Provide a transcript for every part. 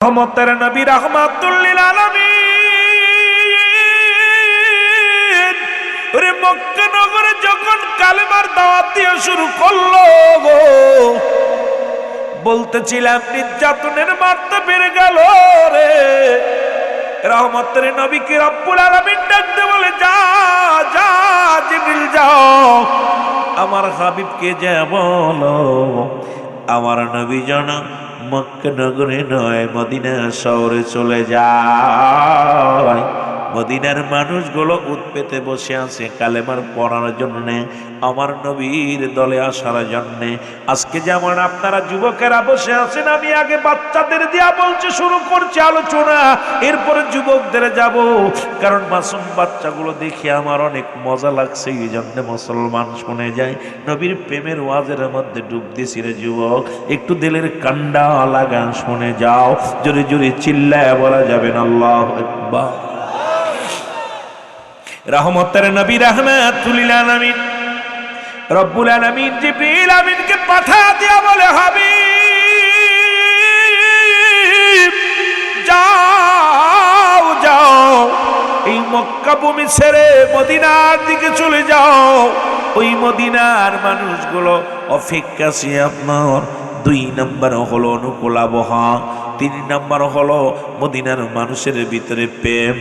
রহমতের নবী রাহমাতুল লিল আলামিন ওরে মক্কা নগরে যখন কালেমার দাওয়াত দিয়ে শুরু করলো গো, বলতেছিলাম নির্যাতনের মাত্রা বেড়ে গেল রে। রহমতের নবীকে রব্বুল আলামিন ডাকতে বলে, যা যা জিবরিল যাও, আমার হাবিবকে যা বলো আমার নবী যেন মক্কা নগরে নয় মদিনা শহরে চলে যায়। মদিনার মানুষগুলো উৎপেতে বসে আছে কালেমার পড়ার জন্য, আমার নবীর দলে আসার জন্য। আজকে যেমন আপনারা যুবকেরা বসে আছেন, আমি আগে বাচ্চাদের দিয়া বলছি, শুরু করছি আলোচনা, এরপরে যুবকদের যাব, কারণ মাসুম বাচ্চাগুলো দেখে আমার অনেক মজা লাগছে, এই জন্য মুসলমান শুনে যায়। নবীর প্রেমের ওয়াজের মধ্যে ডুব দিছি রে যুবক, একটু দিলের কান্ডা লাগা শুনে যাও, জোরে জোরে চিল্লায় বলা যাবেন আল্লাহু আকবার। রহমতের নবী রাহমাতুল লিল আলামিন রব্বুল আলামিন জিবরিল আমিনকে পাঠা দিয়া বলে, হাবিব যাও যাও, এই মক্কা ভূমি ছেড়ে মদিনার দিকে চলে যাও। ওই মদিনার মানুষগুলো অপেক্ষাছে আপনার। 2 নম্বর হলো অনুকূল আবহাওয়া, 3 নম্বর হলো মদিনার মানুষের ভিতরে প্রেম,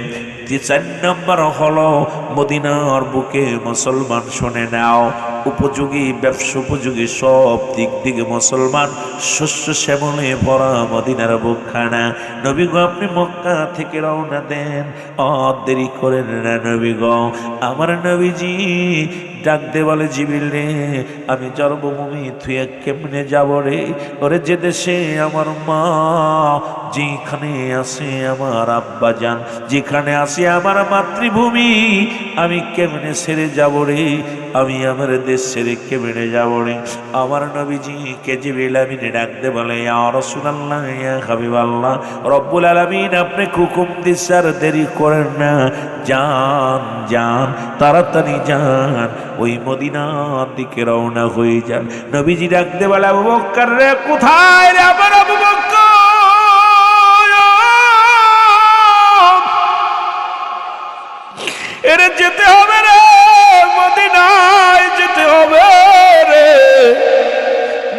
4 নম্বর হলো মদিনার বুকে মুসলমান শুনে নাও উপযোগী, ব্যবসা উপযোগী সব দিক দিকে মুসলমান শস্য শ্যামলে ভরা মদিনার বুকখানা। নবী গো আপনি মক্কা থেকে রওনা দেন, দেরি করেন না নবী গো। আমার নবীজি ডাক দে বলে, জিবরিল রে আমি জন্মভূমি থুয়ে কেমনে যাব রে? ওরে যে দেশে আমার মা, যেখানে আছে আমার আব্বা জান, যেখানে আছে আমার মাতৃভূমি, আমি কেমনে ছেড়ে যাব রে? আমি আমার দেশ ছেড়ে কেমনে যাব রে? আমার নবীজি কে জিবরিল আমিন ডাক দে বলে, ইয়া রাসূলুল্লাহ ইয়া হাবিবাল্লাহ, রব্বুল আলামিন আপনি হুকুম দিছে, আর দেরি করেন না, যান যান তাড়াতাড়ি যান, ওই মদিনার দিকে রওনা হয়ে যান। নবীজি ডাক দে বলে, আবু বকর রে, কোথায় রে আমার আবু বকর? এরে যেতে হবে রে, মদিনায় যেতে হবে রে।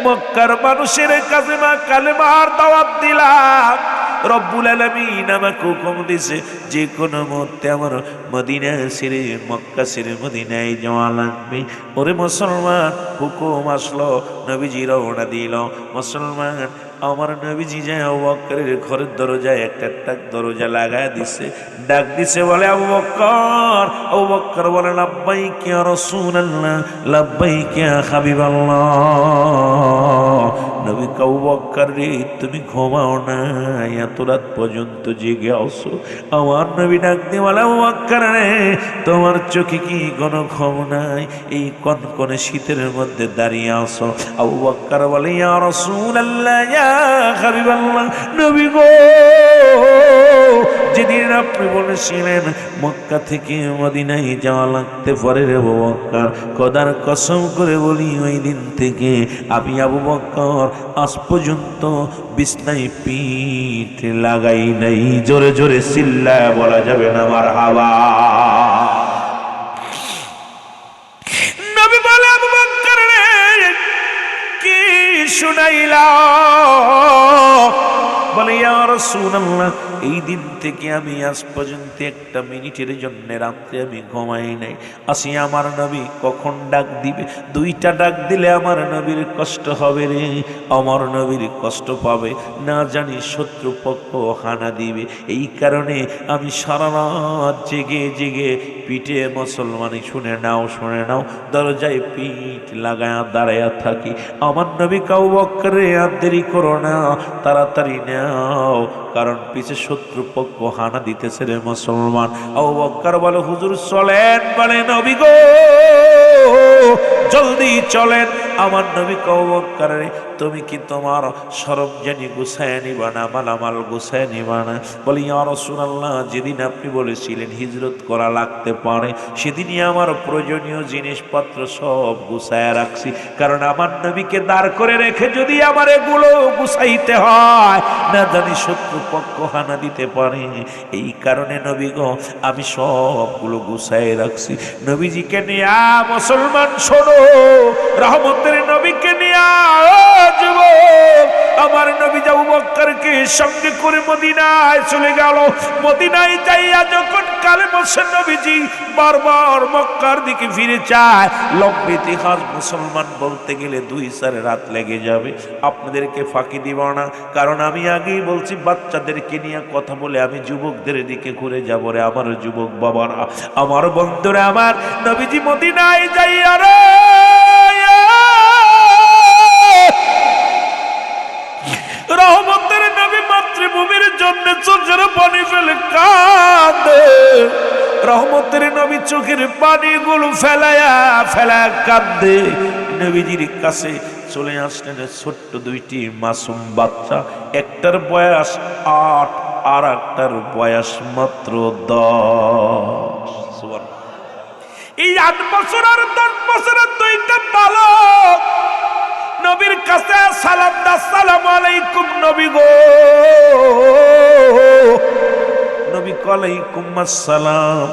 মক্কার মানুষের কাছে মা কালেমার দাওয়াত দিলাম, রব্বুল আলামিন আমাকে হুকুম দিছে যে কোনো মুহূর্তে আমার মদিনা ছেড়ে মক্কা ছেড়ে মদিনায় যাওয়া লাগবে। ওরে মুসলমান, হুকুম আসলো, নবীজি রওনা দিল। মুসলমান আমার নবীজি যায় আবু বকরের ঘরের দরজায় একটা দরজা লাগায় দিছে, ডাক দিছে বলে, আবু বকর। আবু বকর বলে, লাব্বাইক ইয়া রাসূলুল্লাহ, লাব্বাইক ইয়া হাবিবাল্লাহ। নবী আবু বকর রে, তুমি ঘুমাও না, এত রাত পর্যন্ত জেগে আসো। আমার নবী ডাক দিয়ে বলে, আবু বকর রে, তোমার চোখে কি কোনো ঘুম নাই? এই কনকনে শীতের মধ্যে দাঁড়িয়ে আসো। আবু বকর বলে, ইয়া রাসূলুল্লাহ ইয়া হাবিবাল্লাহ, নবী গো, যেদিন আপনি বলেছিলেন মক্কা থেকে মদিনায় যাওয়া লাগতে পারে রে আবু বকর, খোদার কসম করে বলি, ওই দিন থেকে আমি আবু বকর আজ পর্যন্ত বিছনায় পিঠ লাগাই নাই। জোরে জোরে চিল্লায় বলা যাবে না মারহাবা। নবী বলে, আবু বকর রে, কি শুনাইলা? বলে, ইয়া রাসূলুল্লাহ, এই দিন থেকে আমি আজ পর্যন্ত একটা মিনিটের জন্য রাত্রে আমি ঘুমাই নাই। আসি আমার নবী কখন ডাক দিবে? 2টা ডাক দিলে আমার নবীর কষ্ট হবে রে, আমার নবীর কষ্ট পাবে, না জানি শত্রুপক্ষ হানা দিবে। এই কারণে আমি সারা রাত জেগে জেগে পিঠে মুসলমানি শুনে নাও দরজায় পিঠ লাগায়া দাঁড়ায়া থাকি। আমার নবী আবু বকর রে, আর দেরি করো না, তাড়াতাড়ি নাও, কারণ পিছে শত্রুপক্ষ হানা দিতেছে রে মুসলমান। আবু বকর বলে, হুজুর চলেন। বলে, নবী গো জলদি চলেন। আমার নবী কও বক্কর রে, তুমি কি তোমার সরঞ্জানি গুছায় নিবা না, মালামাল গুছায় নিবা না? বলি ইয়া রাসূলুল্লাহ, যেদিন আপনি বলেছিলেন হিজরত করা লাগতে পারে, সেদিনই আমার প্রয়োজনীয় জিনিসপত্র সব গুছায় রাখছি। কারণ আমার নবীকে দাঁড় করে রেখে যদি আমার এগুলো গুছাইতে হয়, না জানি শত্রু পক্ষ হানা দিতে পারে। এই কারণে নবী গো, আমি সবগুলো গুছায় রাখছি। নবীজিকে নিয়া মুসলমান শোনো, রহমতের নবীকে নিয়া যুবক, আমার নবী আবু বকরকে সঙ্গে করে মদিনায় চলে গেল। মদিনায় যাইয়া যখন কালেমা নবীজি বারবার মক্কার দিকে ফিরে চায়। লম্বা ইতিহাস, মুসলমান বলতে গেলে 2-4 রাত লেগে যাবে। আপনাদেরকে ফাঁকি দিব না, কারণ আমি আগেই বলছি বাচ্চাদেরকে নিয়ে কথা বলে আমি যুবকদের দিকে ঘুরে যাব রে। আমার যুবক বাবারা, আমার বন্ধুরা, আমার নবীজি মদিনায় যাইয়া রে রহমতের নবী মাতৃভূমির জন্য চোখের পানি ফেলে কাঁদে। রহমতের নবী চোখের পানিগুলো ফেলায়া ফেলায়া কাঁদে। নবীজির কাছে চলে আসলেন ছোট্ট 2টি মাসুম বাচ্চা। একটার বয়স 8 আর একটার বয়স মাত্র 10। এই 8 বছর আর 10 বছরের 2টা বালক নবীর কাছে সালাম দা, আসসালামু আলাইকুম নবী গো। নবী আলাইকুম আসসালাম।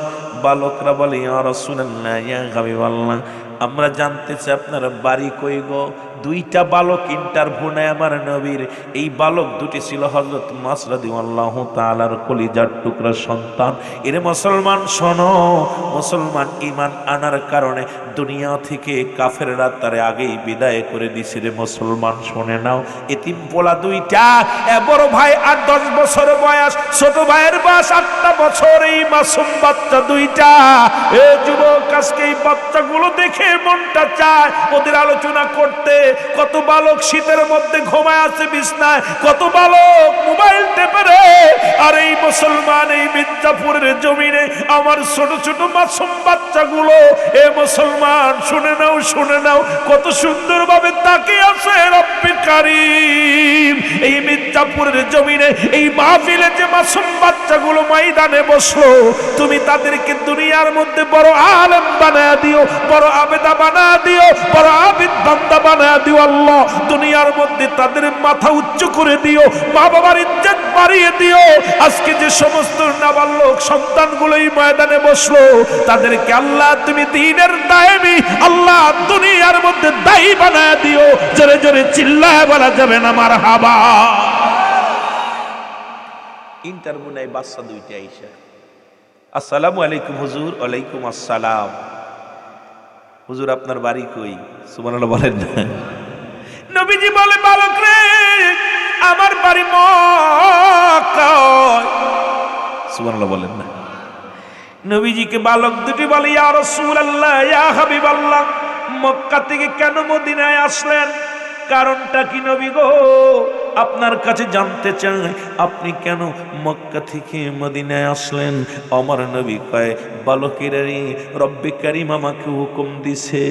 বালকরা বলে ইয়া রাসূলুল্লাহ, ইয়া হাবিবাল্লাহ, আমরা জানতে চাই আপনার বাড়ি কই গো? 2টা বালক ইন্টারভিউ নেয় আমার নবীর। এই বালক 2টি ছিল হযরত মাস রাদিয়াল্লাহু তাআলার কলিজার টুকরা সন্তান। এর মুসলমান শোনো, মুসলমান ঈমান আনার কারণে দুনিয়া থেকে কাফেররা তারে আগেই বিদায় করে দিছে রে। মুসলমান শুনে নাও, এতিম পোলা 2টা, বড় ভাই 8-10 বছর বয়স, ছোট ভাইয়ের বয়স 8টা বছর। এই মাসুম বাচ্চা 2টা। এ যুবক, আজকে এই বাচ্চাগুলো দেখে মনটা চায় ওদের আলোচনা করতে। কত বালক শীতের মধ্যে ঘুমায় আছে বিছনায়, কত বালক মোবাইল টেপে রে। আর এই মুসলমান, এই মির্জাপুরের জমিনে আমার ছোট ছোট মাসুম বাচ্চাগুলো, এ মুসলমান শুনে নাও, শুনে নাও, কত সুন্দর ভাবে তাকিয়ে আছে রব্বে কারীম। এই মির্জাপুরের জমিনে, এই মাহফিলে যে মাসুম বাচ্চাগুলো ময়দানে বসলো, তুমি তাদেরকে দুনিয়ার মধ্যে বড় আলেম বানায় দিও, বড় আবেদা বানায় দিও, বড় আবিদ বান্দা বানায় দিও আল্লাহ। দুনিয়ার মধ্যে তাদের মাথা উচ্চ করে দিও, মা বাবার ইজ্জত বাড়িয়ে দিও। আজকে যে সমস্ত নাবালক সন্তানগুলো এই ময়দানে বসলো, তাদেরকে আল্লাহ তুমি দ্বীনের দায়েমি, আল্লাহ দুনিয়ার মধ্যে দায়ী বানায় দিও। জোরে জোরে চিল্লায় বলা যাবে না মারহাবা। ইন্টারভিউ নাই বাচ্চা 2টা আইসা, আসসালামু আলাইকুম হুজুর। ওয়ালাইকুম আসসালাম। হুজুর আপনার বাড়ি কই? সুবহানাল্লাহ বলেন না। নবীজি বলে, বালক রে, আমার বাড়ি মক্কা। সুবহানাল্লাহ বলেন না। নবীজিকে বালক 2টি বলে, ইয়া রাসূলুল্লাহ, ইয়া হাবিবাল্লাহ, মক্কা থেকে কেন মদিনায় আসলেন? কারণটা কি নবী গো? আপনার কাছে জানতে চাই, আপনি কেন মক্কা থেকে মদিনায় আসলেন? আমার নবী কয়, বালকেরারে, রব্বে কারীম আমাকে হুকুম দিছে,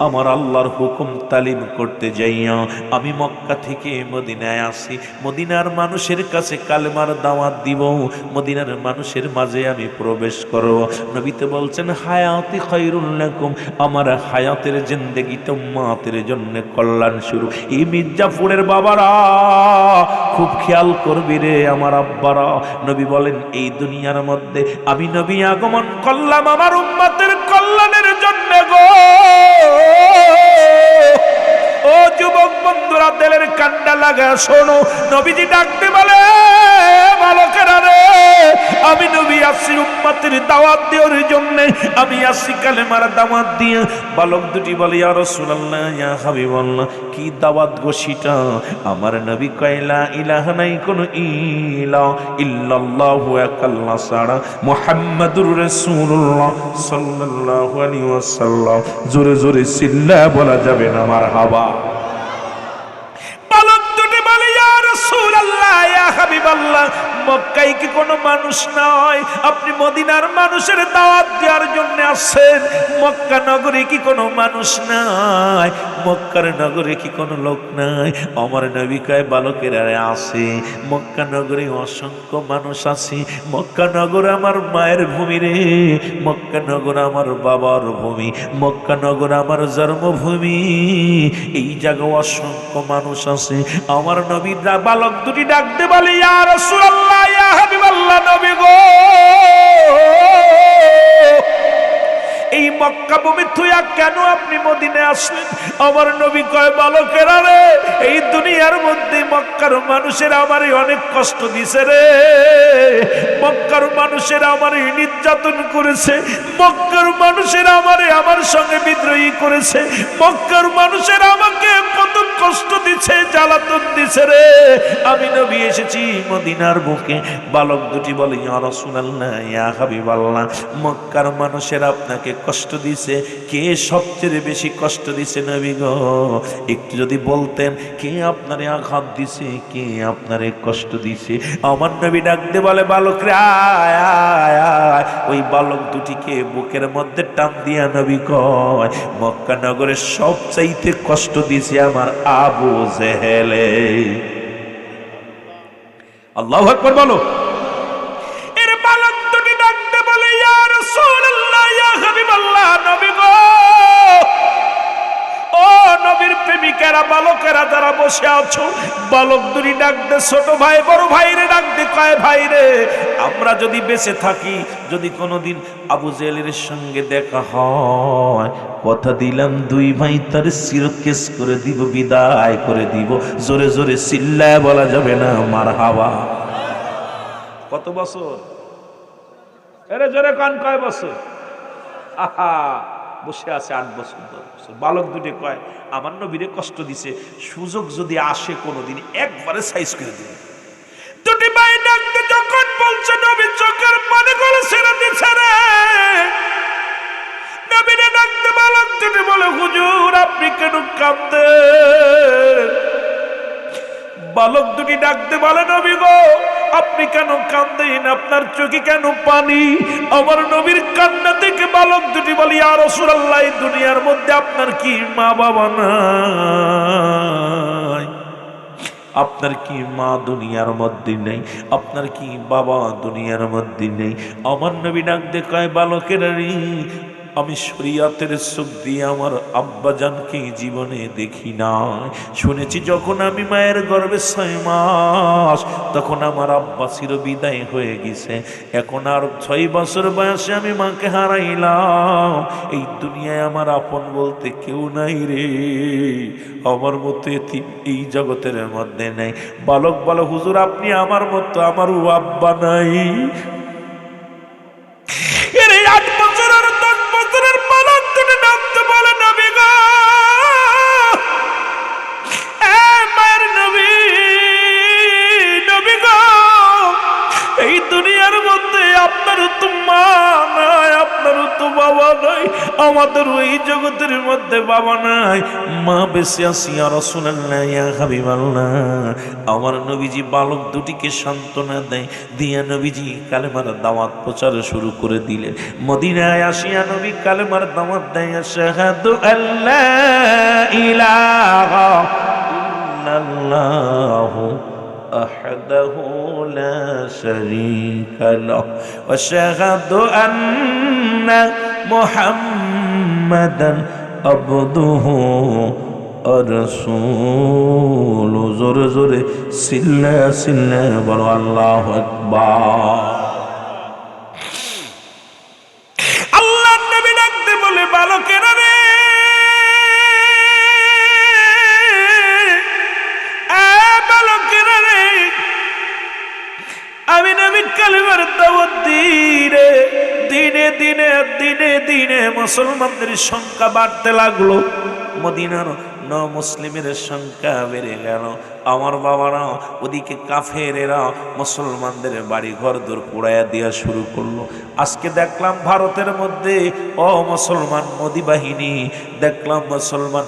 আমার আল্লাহর হুকুম তালিম করতে যাইয়া আমি মক্কা থেকে মদিনায় আসি। মদিনার মানুষের কাছে কালেমার দাওয়াত দিব, মদিনার মানুষের মাঝে আমি প্রবেশ করব। নবী তো বলছেন, হায়াতি খায়রুল লাকুম, আমার হায়াতের জিন্দেগি তো উম্মতের জন্য কল্যাণ শুরু। এই মির্জাপুরের বাবারা খুব খেয়াল করবি রে আমার আব্বারা। নবী বলেন, এই দুনিয়ার মধ্যে আমি নবী আগমন করলাম আমার উম্মতের কল্যাণের জন্য গো। ও যুবক বন্ধুরা, দিলের কান্ডা লাগা শোনো। নবীজি ডাকতে বলে, বালকেরা রে, আমি নবী আসছি উম্মতের দাওয়াত দেওয়ার জন্য, আমি আসছি কালেমার দাওয়াত দিয়ে। বালক 2টি বলে, ইয়া রাসূলুল্লাহ, ইয়া হাবিবাল্লাহ, কি দাওয়াত গো সেটা? আমার নবী কয়, লা ইলাহা, নাই কোন ইলাহ ইল্লাল্লাহু, এক আল্লাহ ছাড়া, মুহাম্মাদুর রাসূলুল্লাহ সাল্লাল্লাহু আলাইহি ওয়াসাল্লাম। জোরে জোরে চিল্লায় বলা যাবে না মারহাবা। বালক 2টি বলে, ইয়া রাসূলুল্লাহ, ইয়া হাবিবাল্লাহ, মক্কায় কি কোনো মানুষ নয়? আপনি মদিনার মানুষের দাওয়াত দেওয়ার জন্য আসছেন। মক্কা নগরে কি কোনো মানুষ নাই? মক্কার নগরে কি কোনো লোক নাই? আমার নবী কয় বালকেরা আছে, মক্কা নগরে অসংখ্য মানুষ আছে। মক্কা নগর আমার মায়ের ভূমি রে, মক্কা নগর আমার বাবার ভূমি, মক্কা নগর আমার জন্মভূমি। এই জায়গায় অসংখ্য মানুষ আছে। আমার নবীর বালক দুটি ডাকতে বলে, ইয়া রাসূলুল্লাহ, ইয়া হাবিবাল্লাহ, নবী গো, এই মক্কা ভূমি থুইয়া কেন আপনি মদিনায় আসলেন? আমার নবী কয়, বালকেরা রে, এই দুনিয়ার মধ্যে মক্কার মানুষের আমারই অনেক কষ্ট দিছে রে। মক্কার মানুষের আমারই নির্যাতন করেছে, মক্কার মানুষের আমারে আমার সঙ্গে বিদ্রোহী করেছে, মক্কার মানুষের আমাকে কত কষ্ট দিচ্ছে, জ্বালাতন দিছে রে। আমি নবী এসেছি মদিনার বুকে। বালক দুটি বলে, ইয়া রাসূলুল্লাহ, ইয়া হাবিবাল্লাহ, মক্কার মানুষের আপনাকে কষ্ট দিছে, কে সবচেয়ে বেশি কষ্ট দিছে নবী গো? একটু যদি বলতেন, কে আপনারে আঘাত দিছে, কে আপনারে কষ্ট দিছে? আমার নবী ডাকতে বলে, বালকরে আয় আয় আয়। ওই বালক দুটিকে বুকের মধ্যে টান দিয়া নবী কয়, মক্কা নগরের সবচাইতে কষ্ট দিছে আমার আবু জেহেলে। আল্লাহু আকবার বলো। এর বালক দুটি ডাকতে বলে, ইয়া রাসূলুল্লাহ, ইয়া হাবিবাল্লাহ, নবী গো, ও নবীর প্রেমিকেরা, বালকেরা যারা বসে আছো, বালক দুটি ডাকতে, ছোট ভাই বড় ভাইরে ডাকতে কয়, ভাই রে, আমরা যদি বেঁচে থাকি, যদি কোনোদিন আবু জেহেলের সঙ্গে দেখা হয়, কথা দিলাম দুই ভাই তার শিরকেস করে দিব, বিদায় করে দিব। জোরে জোরে চিল্লায় বলা যাবে না মারহাবা? কত বছর? এরে জোরে কান, কয় বছর? আহা, বসে আছে 8 বছর 10 বছর। বালক দুটি কয়, আমার নবীরে কষ্ট দিছে, সুযোগ যদি আসে কোনোদিন একবারে সাইজ করে দিবে। দুটি ভাই ডাকতে যখন বলছে, নবী চোখের পানিগুলো ছেড়ে দিচ্ছে রে। নবীরে ডাকতে বালক দুটি বলে, হুজুর আপনি কেন কাঁদতেন? বালক দুটি ডাকতে বলে, নবী গো, আপনি কেন কাঁদেন? আপনার চোখে কেন পানি? আমার নবীর কান্না থেকে বালক দুটি বলে, ইয়া রাসূলুল্লাহ, এই দুনিয়ার মধ্যে আপনার কি মা বাবা নাই? আপনার কি মা দুনিয়ার মধ্যে নেই? আপনার কি বাবা দুনিয়ার মধ্যে নেই? আমার নবী ডাকতে কয়, বালকেরা রে, আমি শরীয়তের চোখ দিয়ে আমার আব্বাজানকে জীবনে দেখি না। শুনেছি যখন আমি মায়ের গর্ভে 6 মাস, তখন আমার আব্বা চির বিদায় হয়ে গেছে। এখন আর 6 বছর বয়সে আমি মাকে হারাইলাম। এই দুনিয়ায় আমার আপন বলতে কেউ নাই রে, আমার মতো এতিম এই জগতের মধ্যে নেই। বালক বলে, হুজুর আপনি আমার মতো, আমারও আব্বা নাই। এর 8 বছর আর 10 বছরের বালক দুটি নামতে বলে, নবী গো, মায়ের নবী, নবী গো, এই দুনিয়ার মধ্যে আপনারও তো মা নাই, আপনারও তো বাবা নাই, আমাদের ওই জগতের মধ্যে বাবা নাই, মা বেঁচে আছি। ইয়া রাসূলুল্লাহ, ইয়া হাবিবাল্লাহ, আমার নবীজি বালক দুটিকে সান্ত্বনা দেয়, দিয়া নবীজি কালেমার দাওয়াত প্রচার শুরু করে দিলেন। মদিনায় আসিয়া নবী কালেমার দাওয়াত দেয়, আশহাদু আল্লা ইলাহা ইল্লাল্লাহু أحده لا شريك له وأشهد أن محمدا عبده ورسوله زور زور سلا سلا بلو الله أكبر الله النبي ডাকতে বলে বালকেরা রে আমি নবী কালেমার দাওয়াত দিনে দিনে দিনে দিনে দিনে মুসলমানদের সংখ্যা বাড়তে লাগলো। মদিনার মুসলিমের সংখ্যা বেড়ে গেল। আমার বাবারা ওদিকে কাফেরেরা মুসলমানদের বাড়ি ঘর দূর পোড়াইয়া দেওয়া শুরু করলো। আজকে দেখলাম ভারতের মধ্যে মুসলমান মোদি বাহিনী, দেখলাম মুসলমান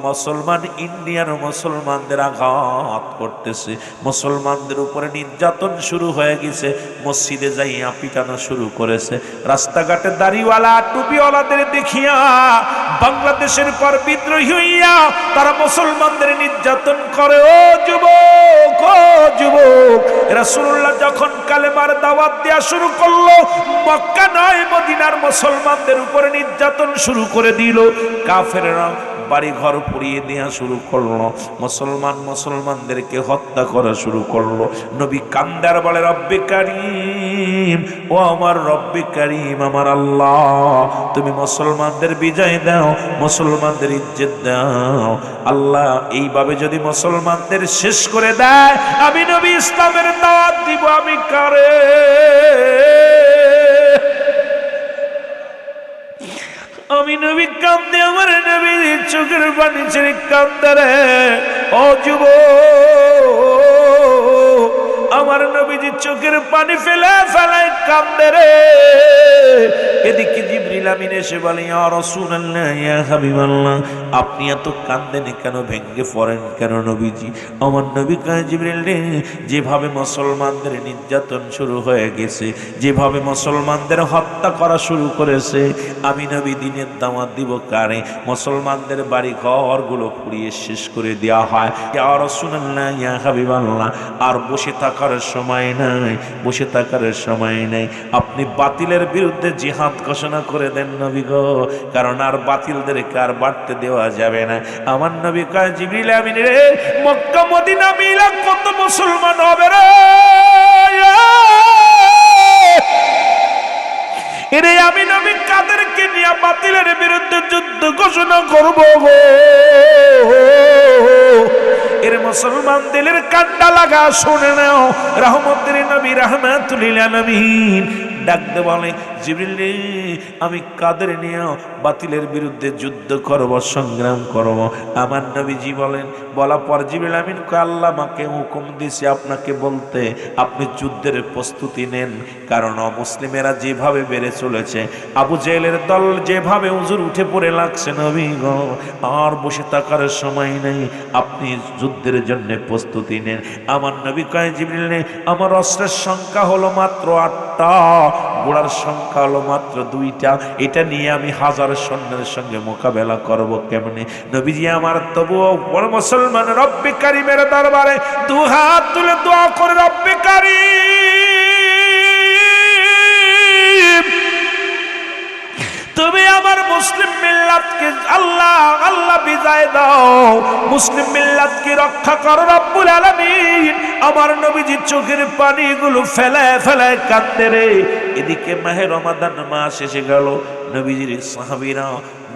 মুসলমান ইন্ডিয়ান মুসলমানদের আঘাত করতেছে, মুসলমানদের উপরে নির্যাতন শুরু হয়ে গেছে, মসজিদে যাইয়া পিটানো শুরু করেছে। রাস্তাঘাটে দাড়িওয়ালা টুপিওয়ালাদের দেখিয়া বাংলাদেশের পর বিদ্রোহী হইয়া তারা মুসলমানদের নির্যাতন করে। ও যুবক, ও যুবক, রাসূলুল্লাহ যখন কালেমার দাওয়াত দেয়া শুরু করলো, মক্কা নয় মদিনার মুসলমানদের উপরে নির্যাতন শুরু করে দিল। কাফেররা বাড়ি ঘর পুড়িয়ে দেওয়া শুরু করলো, মুসলমানদেরকে হত্যা করা শুরু করলো। নবী কান্দার বলে, রব্বে কারীম, ও আমার রব্বে কারীম, আমার আল্লাহ, তুমি মুসলমানদের বিজয় দাও, মুসলমানদের ইজ্জত দাও। আল্লাহ এইভাবে যদি মুসলমানদের শেষ করে দেয়, আমি নবী ইসলামের দাওয়াত দিব আমি কারে? আমি নবী কান্দে, আমার নবী চোখের পানি ছেড়ে কান্দে রে। ও যুবক, আমার নবীজি চোখের পানি ফেলায় কান্দে রে। এদিকে জিবরিল আমিন এসে বলে, ইয়া রাসূলুল্লাহ, ইয়া হাবিবাল্লাহ, আপনি এত কান্দেন কেন, ভেঙ্গে পড়েন কেন নবীজি? আমার নবী কয়, জিবরিল রে, যেভাবে মুসলমানদের নির্যাতন শুরু হয়ে গেছে, যেভাবে মুসলমানদের হত্যা করা শুরু করেছে, আমি নবী দিনের দাওয়াত দিব কারে? মুসলমানদের বাড়ি ঘরগুলো পুড়িয়ে শেষ করে দেওয়া হয়। ইয়া রাসূলুল্লাহ, ইয়া হাবিবাল্লাহ, আর বসে থাকার সময় নাই, বসে থাকার সময় নাই, আপনি বাতিলের বিরুদ্ধে জিহাদ ঘোষণা করে দেন নবী গো, কারণ আর বাতিলদেরকে আর বাড়তে দেওয়া যাবে না। আমার নবী কয়, জিবরিল আমিন রে, মক্কা মদিনা মিলা কত মুসলমান হবে রে? এরে আমি নবী কাদেরকে নিয়ে বাতিলের বিরুদ্ধে যুদ্ধ ঘোষণা করব গো? এর মুসলমান দিলের কান্ডা লাগা শুনে নাও। রহমতের নবী রাহমাতুল লিল আলামিন ডাকতে বলে, জিবরিল রে, আমি কাদের নিয়ে বাতিলের বিরুদ্ধে যুদ্ধ করব, সংগ্রাম করব? আমার নবীজি বলেন, বলা পর জিবরিল আমিন কয়, আল্লাহ আমাকে হুকুম দিয়েছে আপনাকে বলতে, আপনি যুদ্ধের প্রস্তুতি নেন, কারণ অমুসলিমেরা যেভাবে বেড়ে চলেছে, আবু জেহেলের দল যেভাবে হুজুর উঠে পড়ে লাগছে নবী গো, আর বসে থাকার সময় নেই, আপনি যুদ্ধের জন্য প্রস্তুতি নেন। আমার নবী কয়, জিবরিল রে, আমার অস্ত্রের সংখ্যা হলো মাত্র 8টা, ঘোড়ার সংখ্যা হলো মাত্র 2টা, এটা নিয়ে আমি 1000 সৈন্যের সঙ্গে মোকাবেলা করব কেমনে? নবীজি আমার তবুও বড় মুসলমান রব্বে কারীমের দরবারে দুহাত তুলে দোয়া করে, রব্বে কারীম, তুমি আমার মুসলিম মিল্লাতকে আল্লাহ আল্লাহ বিজয় দাও, মুসলিম মিল্লাতকে রক্ষা করো রব্বুল আলামিন। আমার নবীজি চোখের পানিগুলো ফেলায় কাঁদতে রে। এদিকে মাহে রমাদান মাস এসে গেল, নবীজির সাহাবীরা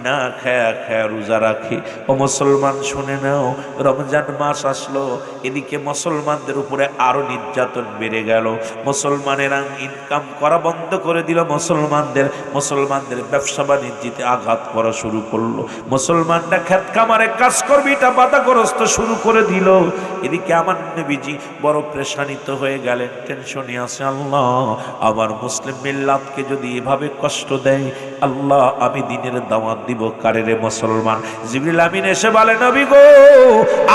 না খায়া রোজা রাখে। ও মুসলমান শুনে নাও, রমজান মাস আসলো, এদিকে মুসলমানদের উপরে আরো নির্যাতন বেড়ে গেল। মুসলমানেরা ইনকাম করা বন্ধ করে দিল, মুসলমানদের ব্যবসা বাণিজ্যতে আঘাত করা শুরু করলো, মুসলমানরা ক্ষেত খামারে কাজ করবে এটা বাধাগ্রস্ত শুরু করে দিল। এদিকে আমার নবীজি বড় পেরেশানিত হয়ে গেলেন, টেনশনে আছে, আল্লাহ আমার মুসলিম মিল্লাতকে যদি এভাবে কষ্ট দেয়, আল্লাহ আমি দিনের দাওয়াত দিব কারে রে? মুসলমান। জিবরিল আমিন এসে বলে, নবী গো,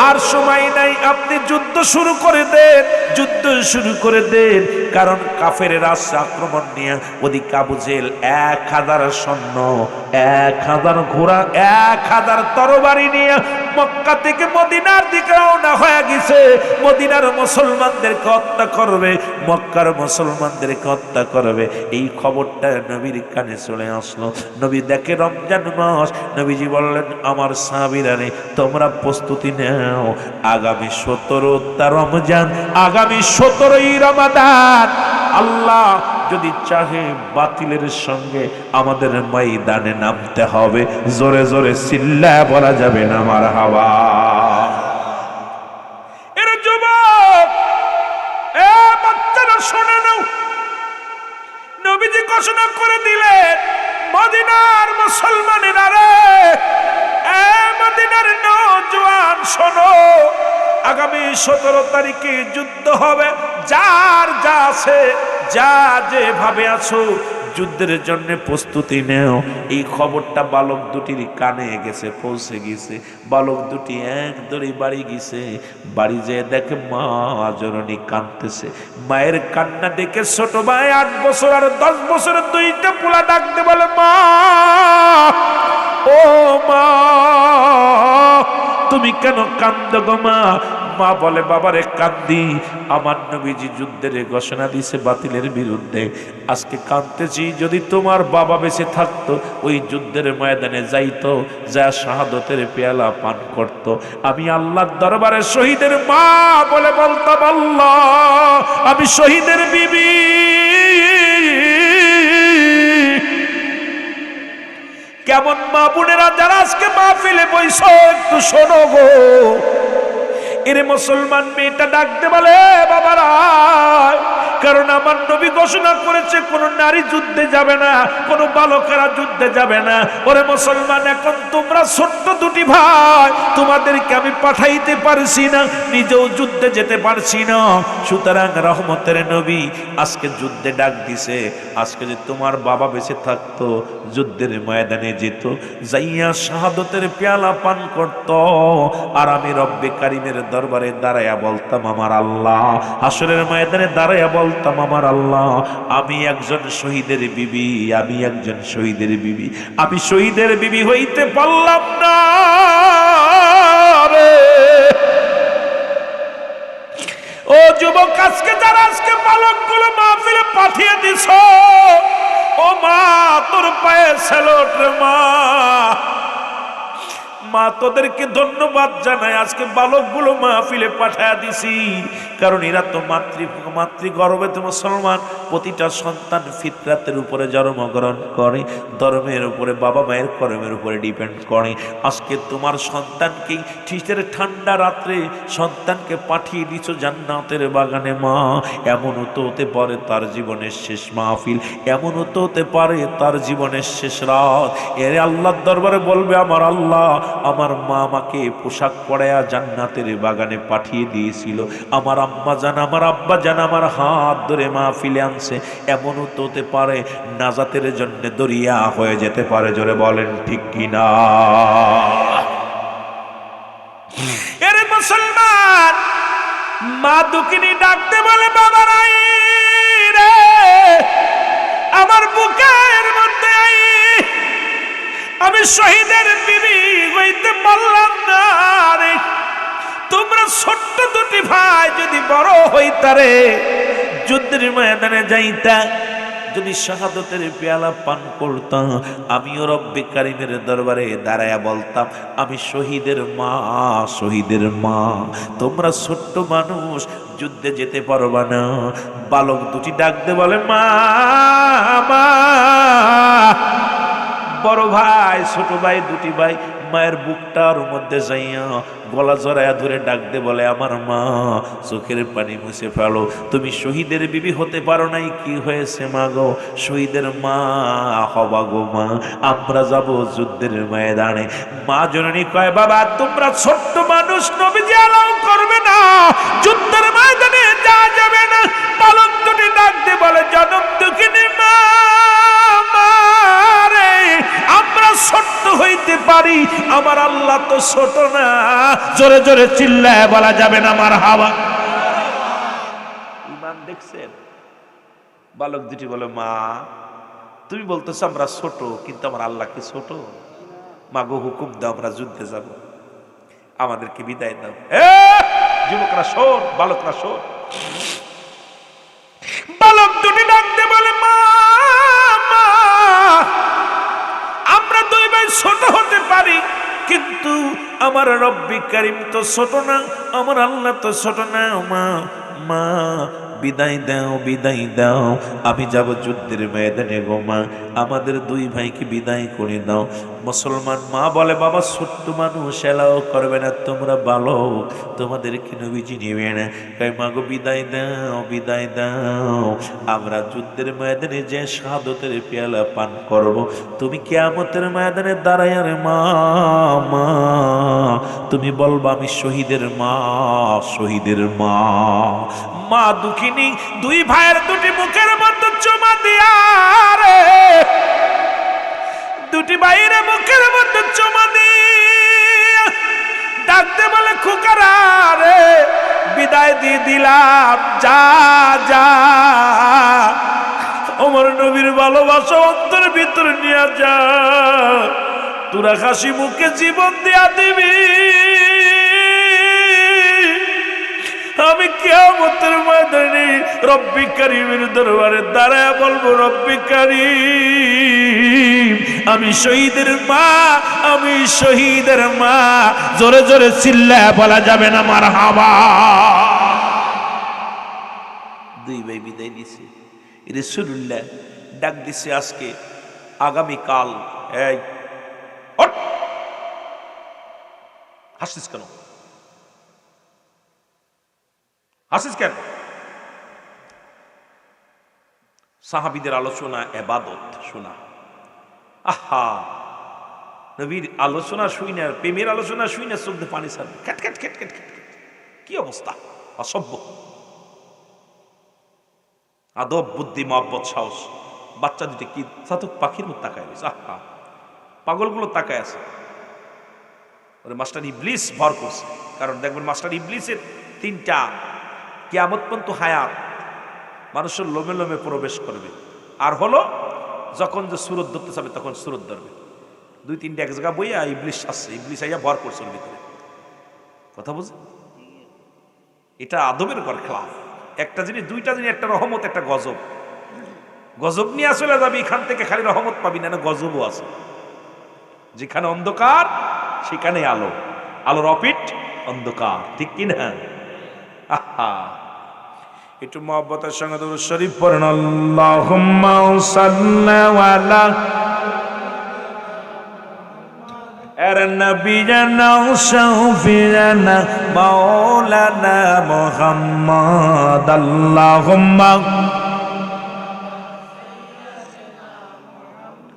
আর সময় নাই, আপনি যুদ্ধ শুরু করে দেন, যুদ্ধ শুরু করে দেন, কারণ কাফেরের আসছে আক্রমণ নিয়ে। ওদিকে আবু জেহেল 1000 সৈন্য, 1000 ঘোড়া, 1000 তরবারি নিয়ে মক্কা থেকে মদিনার দিকে রওনা হয়ে গেছে। মদিনার মুসলমানদেরকে হত্যা করবে, মক্কার মুসলমানদেরকে হত্যা করবে। এই খবরটা নবীর কানে চলে আসলো। নবী দেখে রমজান মাস, নবীজি বললেন, আমার সাহাবীরা রে, তোমরা প্রস্তুতি নাও, আগামী 17টা রমজান, আগামী 17ই রমাদান আল্লাহ যদি চাহে বাতিলের সঙ্গে আমাদের ময়দানে নামতে হবে। জোরে জোরে চিল্লায় বলা যাবে না মারহাবা। এর যুবক, এ বাচ্চারা শুনে নাও, নবীজি ঘোষণা করে দিলেন, মদিনার মুসলমানেরা রে, এ মদিনার নওজোয়ান শোনো, আগামী 17 তারিখে যুদ্ধ হবে, যার যা আছে, যা যেভাবে আছো যুদ্ধের জন্য প্রস্তুতি নেও। এই খবরটা বালক দুটির কানে গেছে, পৌঁছে গেছে। বালক দুটি এক দড়ি বাড়ি গেছে, বাড়ি যেয়ে দেখে মা জননী কাঁদতেছে। মায়ের কান্না দেখে ছোট ভাই 8 বছর আর 10 বছরের দুইটা পোলা ডাকতে বলে, মা ও মা তুমি কেন কান্দো গো মা? মা বলে, বাবারে কান্দি, আমার নবীজি যুদ্ধের ঘোষণা দিয়েছে বাতিলের বিরুদ্ধে, আজকে কাঁদতেছি। যদি তোমার বাবা বেঁচে থাকতো ওই যুদ্ধের ময়দানে যাইতো, যা শাহাদতের পেয়ালা পান করত, আমি আল্লাহর দরবারে শহীদের মা বলে বলতাম, আল্লাহ আমি শহীদের বিবি। কেমন মা বোনেরা যারা আজকে মাহফিলে বইছো, একটু শোনো গো। এর মুসলমান মেয়েটা ডাকতে বলে, বাবারা, কারণ আমার নবী ঘোষণা করেছে কোন নারী যুদ্ধে যাবে না, কোন বালকেরা যুদ্ধে যাবে না। ওরে মুসলমান, এখন তোমরা ছোট্ট দুটি ভাই, তোমাদেরকে আমি পাঠাইতে পারছি না, নিজেও যুদ্ধে যেতে পারছি না। সুতরাং রহমতের নবী আজকে যুদ্ধে ডাক দিছে। আজকে যে তোমার বাবা বেঁচে থাকতো, যুদ্ধের ময়দানে যেত, যাইয়া শাহাদতের পেয়ালা পান করত, আর আমি রব্বে কারিমের দরবারে দাঁড়াইয়া বলতাম, আমার আল্লাহ, হাসরের ময়দানে দাঁড়াইয়া বলতাম, আমার আল্লাহ আমি একজন শহীদের বিবি, আমি একজন শহীদের বিবি, আমি শহীদের বিবি হইতে পারলাম না রে। ও যুবক, আজকে যারা আজকে বালকগুলো মাহফিলে পাঠিয়ে দিছ, ও মা তোর পায়ে স্যালুট রে মা। মা তোদেরকে ধন্যবাদ জানাই, আজকে বালকগুলো মাহফিলে পাঠায়া দিছি, কারণ এরা তো মাতৃগর্ভে তো মুসলমান। প্রতিটা সন্তান ফিতরাতের উপরে জন্মগ্রহণ করে, ধর্মের উপরে, বাবা মায়ের কর্মের উপরে ডিপেন্ড করে। আজকে তোমার সন্তানকেই শীতের ঠান্ডা রাত্রে সন্তানকে পাঠিয়ে দিছ জান্নাতের বাগানে। মা, এমনও তো হতে পারে তার জীবনের শেষ মাহফিল, এমনও তো হতে পারে তার জীবনের শেষ রাত। এর আল্লাহর দরবারে বলবে, আমার আল্লাহ আমার মা আমাকে পোশাক পরায়া জান্নাতের বাগানে পাঠিয়ে দিয়েছিল, আমার আম্মা জান, আমার আব্বা জান আমার হাত ধরে মাহফিলে আনছে। এমনও তো হতে পারে নাজাতের জন্য দরিয়া হয়ে যেতে পারে। জোরে বলেন ঠিক কিনা? এর মুসলমান মা দুঃখিনী ডাকতে বলে, বাবার আই রে, আমার বুকের মধ্যে আই, আমি শহীদের বিবি হইতে পারলাম না রে। তোমরা ছোট্ট দুটি ভাই যদি বড় হইতারে, যুদ্ধের ময়দানে যাইতা, যদি শাহাদতের পেয়ালা পান করতাম, আমিও রব্বে কারিমের দরবারে দাঁড়ায়া বলতাম, আমি শহীদের মা, শহীদের মা। তোমরা ছোট্ট মানুষ, যুদ্ধে যেতে পারবা না। বালক দুটি ডাকতে বলে, মা মা। বড় ভাই ছোট ভাই দুটি ভাই মায়ের বুকটার মধ্যে যাইয়া গলা জড়াইয়া ধরে ডাকতে বলে, আমার মা, চোখের পানি মুছে ফেলো, তুমি শহীদের বিবি হতে পারো নাই, কি হয়েছে মা গো? শহীদের মা হবা গো মা, আমরা যাব যুদ্ধের ময়দানে। মা জননী কয়, বাবা তোমরা ছোট্ট মানুষ, নবীজি অ্যালাউ করবে না, যুদ্ধের ময়দানে যাওয়া যাবে না। বালক দুটি ডাকতে বলে, জনম দুঃখিনী মা, আমরা ছোট্ট হইতে পারি, আমার আল্লাহ তো ছোট না। জোরে জোরে চিল্লায় বলা যাবে না আমার হাওয়া। ইমান দেখছেন? বালক দুটি বলে, মা তুমি বলতেছো আমরা ছোট, কিন্তু আমার আল্লাহ কি ছোট? মা গো হুকুম দাও, আমরা যুদ্ধে যাব, আমাদেরকে বিদায় দাও। যুবকরা শোন, বালকরা শোন। বালক দুটি ডাকতে বলে, মা আমরা দুই ভাই ছোট হতে পারি, কিন্তু আমার রব্বি কারিম তো ছোট না, আমার আল্লাহ তো ছোট না। মা মা বিদায় দাও, বিদায় দাও, আমি যাব যুদ্ধে যুদ্ধের ময়দানে গো মা আমাদের দুই ভাইকে বিদায় করে দাও। মুসলমান মা বলে বাবা ছোট্ট মানুষ এলাও করবে না, তোমরা ভালো, তোমাদেরকে নবীজি নেবে না। কয় মা গো বিদায় দাও, বিদায় দাও, আমরা যুদ্ধের ময়দানে যে শাহাদতের পেয়ালা পান করব, তুমি কিয়ামতের ময়দানে দাঁড়ায় রে মা, মা তুমি বলবা আমি শহীদের মা, শহীদের মা। মা দুঃখিনী দুই ভাইয়ের দুটি মুখের মধ্যে চুমা দিয়া রে, দুটি ভাইয়ের মুখের মধ্যে চুমা দিয়া ডাকতে বলে খুকারা রে বিদায় দিয়ে দিলাম, যা যা আমার নবীর ভালোবাসা অন্তর ভিতর নিয়ে যা, তোরা হাসি মুখে জীবন দিয়া দিবি, আমি কিয়ামতের ময়দানে রব্বি কারীমের দরবারে দাঁড়ায় বলবো রব্বি কারীম আমি শহীদের মা, আমি শহীদের মা। জোরে জোরে চিল্লায় বলা যাবে না মারহাবা। দুই ভাই বিদায় দিছে, রাসূলুল্লাহ ডাক দিছে আজকে আগামী কাল, এই হাসিস কেন, হাসিস কেন? সাহাবীদের আলোচনা ইবাদত শোনা, আহা নবীর আলোচনা শুই না, প্রেমের আলোচনা শুই না, চোখ দিয়ে পানি ছাড়বে, খেট খেট খেট খেট খেট। কি অবস্থা, অসভ্য। আদব বুদ্ধি মহব্বত সাহস, বাচ্চা দুটি কি সাথে পাখির মতো তাকায় রয়েছে, আহা পাগলগুলো তাকায় আছে। ওরে মাস্টার ইবলিস ভর করছে, কারণ দেখবেন মাস্টার ইবলিসের তিনটা কিয়ামত পর্যন্ত হায়াত মানুষের লোমে লোমে প্রবেশ করবে, আর হলো যখন যে সুরত ধরতে যাবে তখন সুরত ধরবে। দুই তিনটা এক জায়গা বইয়া ইবলিস আসছে, ইবলিস আইয়া ভর করছে ওর ভিতরে, কথা বুঝে? এটা আদবের ঘর খেলাফ। একটা জিনিস, দুইটা জিনিস, একটা রহমত একটা গজব। গজব নিয়ে আসলে যাবি এখান থেকে, খালি রহমত পাবি না, গজবও আছে। যেখানে অন্ধকার সেখানে আলো, আলোর অপিট অন্ধকার, ঠিক কিনা? আহা একটু মহব্বতের সঙ্গে দরুদ শরীফ পড়েন, আল্লাহুম্মা সাল্লি আলা নবিয়িনা শাফিয়ানা মাওলানা মুহাম্মদ, আল্লাহুম্মা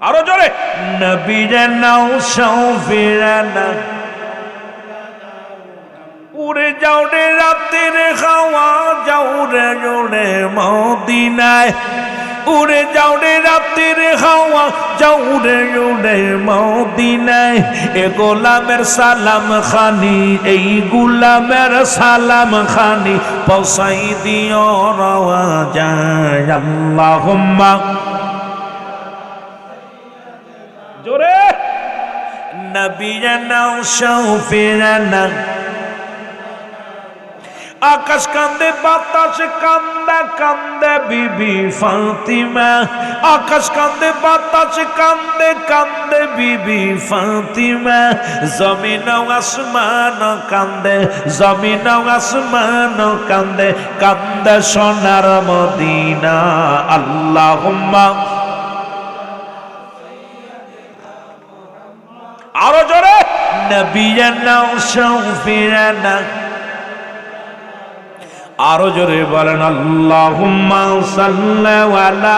আরো জোরে, নবিয়িনা শাফিয়ানা। উড়ে যাও রে রাতের হাওয়া, যাও রে জোরে মদিনায়, উড়ে যাও রে রাতের হাওয়া, যাও রে জোরে মদিনায়। এ গোলামের সালাম খানি, এই গোলামের সালাম খানি পৌঁছাই দিও রওয়া যায়, আল্লাহুম্মা জোরে নবিয়িনা শাফিয়ানা। আকাশ কান্দে বাতাস কান্দে কান্দে বিবি ফাতিমা, আকাশ কান্দে বাতাস কান্দে কান্দে বিবি ফাতিমা। জমিন আসমান কান্দে, জমিন আসমান কান্দে কান্দে সোনার মদিনা, আল্লাহুম্মা আরো জোরে নবিয়িনা শাফিয়ানা। আরো জোরে বলেন আল্লাহুম্মা সাল্লি আলা।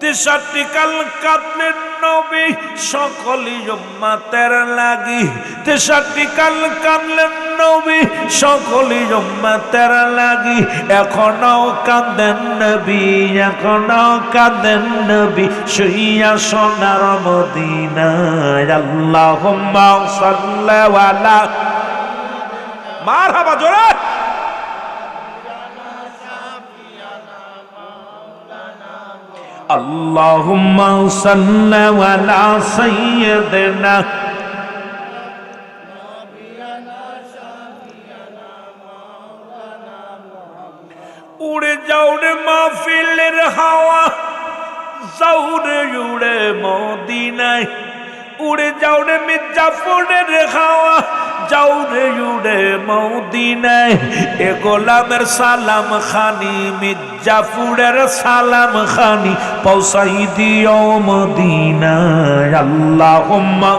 তেষট্টি কাল কাঁদলেন নবী সকলি উম্মতের লাগি, তেষট্টি কাল কাঁদলেন নবী সকলি উম্মতের লাগি। এখনো কাঁদেন নবী, এখনো কাঁদেন নবী শুইয়া সোনার মদিনায়, আল্লাহুম্মা সাল্লি আলা। মারহাবা জোরে। আল্লাহুম্মা সাল্লি আলা সাইয়্যিদিনা। উড়ে যাও রে মাহফিলের হাওয়া, যাও রে উড়ে মদিনায়। উড়ে যাও রে মির্জাপুরের হাওয়া, যাও রে উড়ে মির্জাপুরে মদিনায় এ গোলামের সালাম খানি মির্জাপুরের সালাম খানি পৌঁছাই দিও মদিনায় আল্লাহুম্মা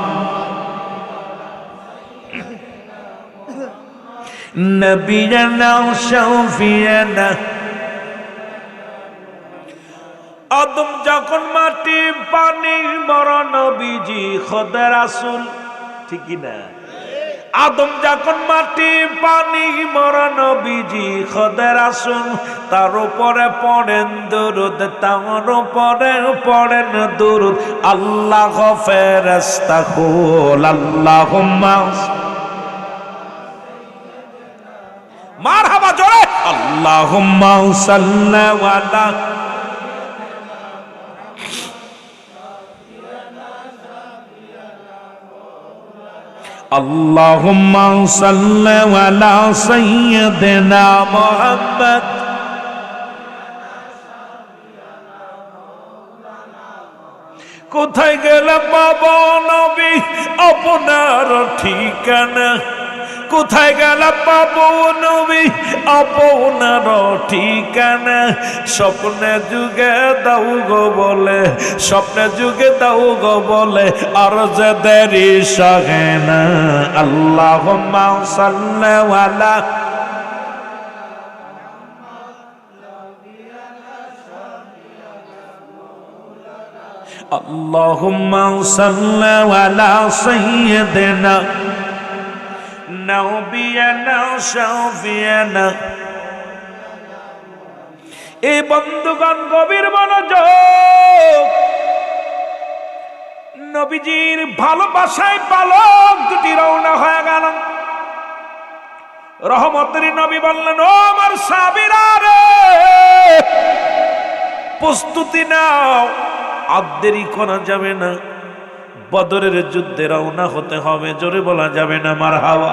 নবিয়ানা শাফিয়ানা। আদম যখন মাটি পানি বড় নবীজি খোদা রাসূল, ঠিক না? আদম যখন মাটি পানি বড় নবীজি খোদা রাসূল, তার উপরে পড়েন দুরূদ, তার উপরে পড়েন দুরূদ। আল্লাহ ফেরেশতা কুল আল্লাহুম্মা মারহাবা জোরে আল্লাহুম্মা সাল্লি আলা আল্লাহুম্মা সাল্লি আলা সাইয়্যিদিনা মুহাম্মদ। কোথায় গেলে পাবো নবী আপনার ঠিকানা? কোথায় গেলে পাবো নবী আপনার ঠিকানা? স্বপ্নে যুগে দাও গো বলে, স্বপ্নে যুগে দাও গো বলে, আর যে দেরি সহে না। আল্লাহুম্মা সাল্লি আলা আল্লাহুম্মা সাল্লি আলা সাইয়্যিদিনা নবিয়ানা শাফিয়ানা। এই বন্ধুগণ গভীর মনোযোগ, নবীজির ভালোবাসায় বালক দুটি রওনা হয়ে গেল। রহমতের নবী বললেন, ও আমার সাহাবীরা রে, প্রস্তুতি নাও, আর দেরি করা যাবে না, বদরের যুদ্ধে রওনা হতে হবে। জোরে বলা যাবে না মারহাবা।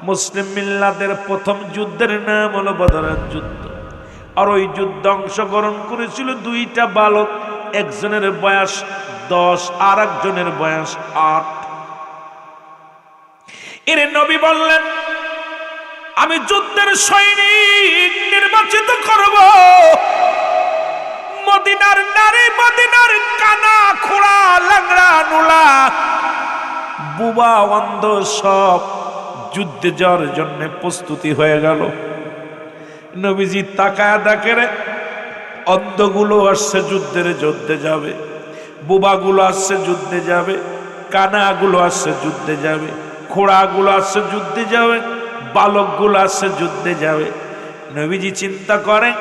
মুসলিম মিল্লাতের প্রথম যুদ্ধের নাম হলো বদরের যুদ্ধ। আর ওই যুদ্ধে অংশগ্রহণ করেছিল দুইটা বালক, একজনের বয়স 10 আর একজনের বয়স 8। এর নবী বললেন, আমি যুদ্ধের সৈনিক নির্বাচিত করব। মদিনার নারী, মদিনার কানা খোড়া ল্যাংড়া নুলা বুবা অন্ধ সব যুদ্ধে যাওয়ার জন্য প্রস্তুতি হয়ে গেল। নবীজি তাকায়া দেখে অন্ধগুলো আসছে যুদ্ধে যাবে, বুবাগুলো আসছে যুদ্ধে যাবে, কানাগুলো আসছে যুদ্ধে যাবে, খোড়াগুলো আসছে যুদ্ধে যাবে, বালকগুলো আসছে যুদ্ধে যাবে। নবীজি চিন্তা করেন,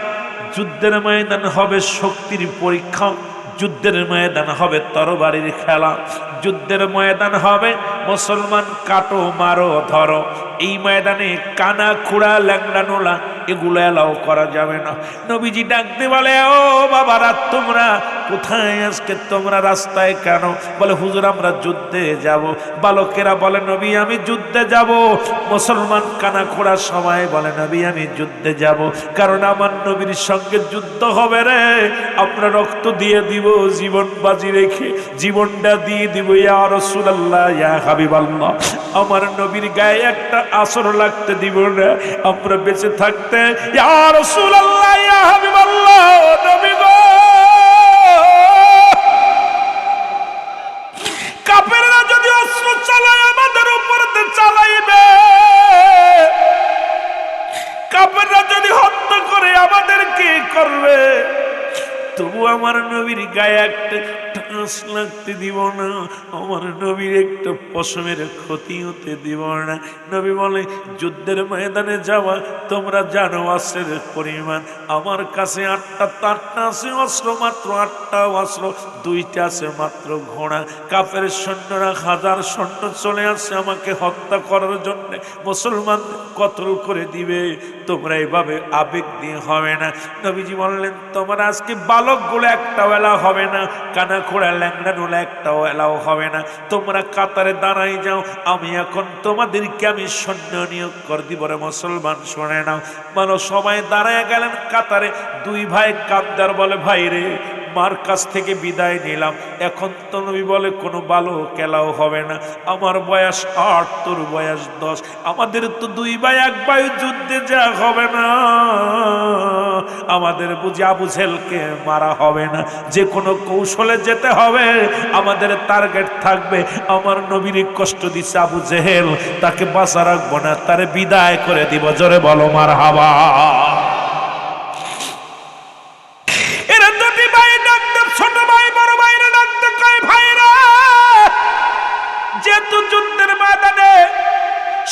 যুদ্ধের ময়দান হবে শক্তির পরীক্ষা, যুদ্ধের ময়দান হবে তরবারির খেলা, যুদ্ধের ময়দান হবে মুসলমান কাটো মারো ধরো। এই ময়দানে কানা খুড়া ল্যাংড়া নোলা এগুলো এলাও করা যাবে না। নবীজি ডাকতে বলে, ও বাবারা তোমরা কোথায়? আজকে তোমরা রাস্তায় কেন? বলে, হুজুর আমরা যুদ্ধে যাব। বালকেরা বলে, নবী আমি যুদ্ধে যাব। মুসলমান কানা খোড়া সবাই বলে, নবী আমি যুদ্ধে যাব, কারণ আমার নবীর সঙ্গে যুদ্ধ হবে রে। আমরা রক্ত দিয়ে দিব, জীবন বাজি রেখে জীবনটা দিয়ে দিব। ইয়া রাসূলুল্লাহ, ইয়া হাবিবাল্লাহ, আমার নবীর গায়ে একটা আসর লাগতে দিব না আমরা বেঁচে থাকতে। ইয়া রাসূলুল্লাহ, ইয়া হাবিবাল্লাহ, নবী গো, কাফেররা যদি অস্ত্র চালায় আমাদের উপর চালাইবে, কাফেররা যদি হত্যা করে আমাদের কি করবে? তবু আমার নবীর গায়ে একটা টাচ লাগতে দিব না, আমার নবীর একটা পশমের ক্ষতি হতে দিব না। নবী বলে, যুদ্ধের ময়দানে যাওয়া তোমরা জানো অস্ত্রের পরিমাণ, আমার কাছে 8টা আছে অস্ত্র, মাত্র 8টা অস্ত্র, 2টা আছে মাত্র ঘোড়া। কাফের সৈন্যরা 1000 সৈন্য চলে আসছে আমাকে হত্যা করার জন্য, মুসলমান কতল করে দিবে। তোমরা এভাবে আবেগ দিয়ে হবে না। নবীজি বললেন, তোমরা আজকে বালকগুলো একটা বেলা হবে না, কানা খোড়া ল্যাংড়া নোলা একটা বেলাও হবে না। তোমরা কাতারে দাঁড়াই যাও, আমি এখন তোমাদেরকে আমি সৈন্য নিয়োগ করে দিব রে মুসলমান, শোনে নাও। মানুষ সবাই দাঁড়ায় গেলেন কাতারে। 2 ভাই কান্দার বলে, ভাই রে মার কাছ থেকে বিদায় নিলাম। এখন তো নবী বলে কোনো ভালো খেলাও হবে না, আমার বয়স 8, তোর বয়স 10, আমাদের তো 2 ভাই 1 ভাই যুদ্ধে যাওয়া হবে না, আমাদের বুঝি আবু জেহেলকে মারা হবে না, যে কোনো কৌশলে যেতে হবে, আমাদের টার্গেট থাকবে আমার নবীর কষ্ট দিচ্ছে আবু জেহেল, তাকে বাঁচা রাখবো না, তারে বিদায় করে দিব। জোরে বলো মারহাবা। এরা দুটি ভাই ডাকতে, ছোট ভাই বড় ভাইরা ডাকতে কয় ভাইরা, যেহেতু যুদ্ধের ময়দানে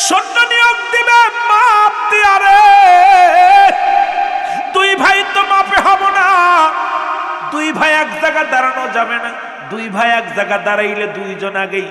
সৈন্য নিয়োগ দিবে, মাপ দিয়া রে, 2 ভাই তো মাপে হব না, 2 ভাই এক জায়গায় দাঁড়ানো যাবে না, 2 ভাই এক জায়গা দাঁড়াইলে 2 জন আগেই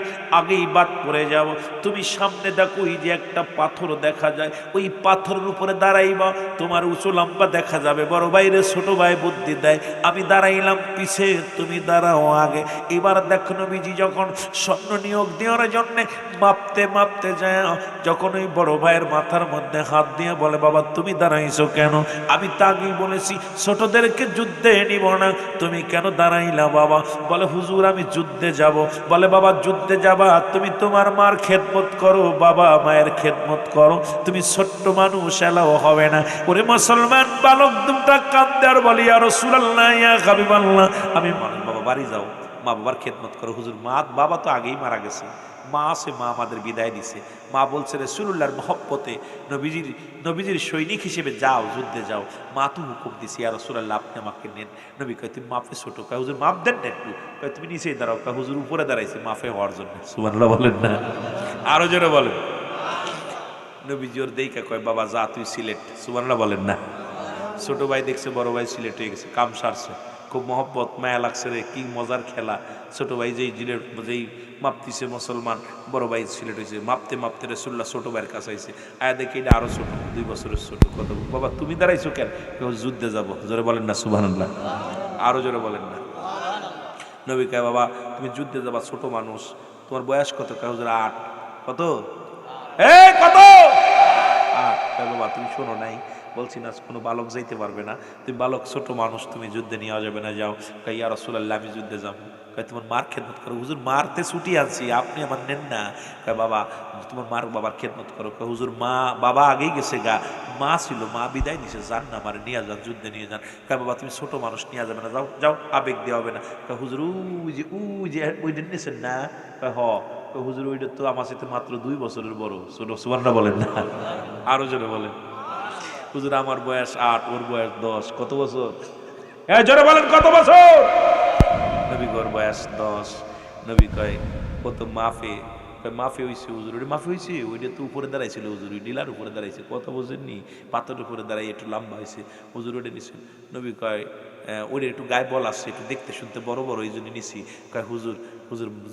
বাদ পড়ে যাব। তুমি সামনে দেখো ওই যে একটা পাথর দেখা যায়, ওই পাথরের উপরে দাঁড়াইবা, তোমার উঁচু লম্বা দেখা যাবে। বড় ভাইরে ছোট ভাই বুদ্ধি দেয়, আমি দাঁড়াইলাম পিছে, তুমি দাঁড়াও আগে। এবার দেখো নবীজি যখন সৈন্য নিয়োগ দেওয়ার জন্য মাপতে যায়, যখন ওই বড় ভাইয়ের মাথার মধ্যে হাত দিয়ে বলে, বাবা তুমি দাঁড়াইছো কেন? আমি তা আগেই বলেছি ছোটদেরকে যুদ্ধে নিব না, তুমি কেন দাঁড়াইলা বাবা? বলে হুজুর আমি যুদ্ধে যাব। বলে বাবা যুদ্ধে যাবা, তুমি তোমার মার খেদমত করো, বাবা মায়ের খেদমত করো, তুমি ছোট্ট মানুষ, এলাও হবে না। ওরে মুসলমান বালক দুটা কাঁদে আর বলি, ইয়া রাসূলুল্লাহ ইয়া হাবিবাল্লাহ, আমি বাবা বাড়ি যাও, মা বাবার খেদমত করো। হুজুর মা বাবা তো আগেই মারা গেছে, মা আছে, মা আমাদের বিদায় দিছে। মা বলছে রাসূলুল্লাহর মহব্বতে নবীজির সৈনিক হিসেবে যাও, যুদ্ধে যাও। মা তো হুকুম দিছে, ইয়া রাসূলুল্লাহ আপনি আমাকে নেন। নবী কয় তুমি মাপে ছোট, কয় হুজুর মাপ দেন না একটু, কয় তুমি নিচেই দাঁড়াও, কয় হুজুর উপরে দাঁড়াইছে মাফে হওয়ার জন্য। সুবহানাল্লাহ বলেন না, আরো জোরে বলেন। নবীজি ওর দেইকা কয় বাবা যা তুই সিলেট। সুবহানাল্লাহ বলেন না। ছোট ভাই দেখছে বড় ভাই সিলেট হয়ে গেছে, কাম সারছে, খুব মহব্বত মায়া লাগছে রে, কি মজার খেলা। ছোট ভাই যেই মাপতিছে মুসলমান, বড় ভাই সিলেট হয়েছে, মাপতে রাসূলুল্লাহ ছোট ভাইয়ের কাছে আইছে, আয়া দেখে এটা আরো ছোট, 2 বছরের ছোট। কত বাবা তুমি দাঁড়াইছো কেন? যুদ্ধে যাব। জোরে বলেন না সুবহানাল্লাহ, আরো জোরে বলেন না। নবী কয় বাবা তুমি যুদ্ধে যাবা, ছোট মানুষ, তোমার বয়স কত? কয় হুজুর 8। কত? কত? 8। কয় বাবা তুমি শোনো নাই, বলছি না কোনো বালক যাইতে পারবে না, তুমি বালক ছোট মানুষ, তুমি যুদ্ধে নেওয়া যাবে না, যাও। কয় ইয়া রাসূলুল্লাহ আমি যুদ্ধে যাব। কয় তোমার মার খেদমত করো। হুজুর মারতে ছুটি আনছি, আপনি আমার নেন না। কয় বাবা তোমার মার বাবার খেদমত করো। কয় হুজুর বাবা আগেই গেছে গা, মা ছিল, মা বিদায় নিছে, যান না আমার নিয়ে যান, যুদ্ধে নিয়ে যান। কয় বাবা তুমি ছোট মানুষ, নিয়ে যাবে না, যাও যাও, আবেগ দেওয়া হবে না। কয় হুজুর ওই দিন নিছেন না? কয় হ। কয় হুজুর ওইটা তো আমার সাথে মাত্র 2 বছরের বড়। সুবহানাল্লাহ বলেন না, আরো জোরে বলেন। হুজুর আমার বয়স 8, ওর বয়স 10। কত বছর? জোরে বলেন কত বছর? নবী গোর বয়স 10। নবী কয় কত মাফে? কয় মাফে হইছে হুজুর। ওটা মাফে হইছে? ওইটা তো উপরে দাঁড়াইছিল হুজুর, ওই ডিলার উপরে দাঁড়াইছে। কত বোঝেননি? পাথরের উপরে দাঁড়াই একটু লম্বা হয়েছে হুজুর, ওটা নিছে। নবী কয় ওইটা একটু গায়ে বল আসছে, একটু দেখতে শুনতে বড় বড়, এই জন্য নিছি। কয় হুজুর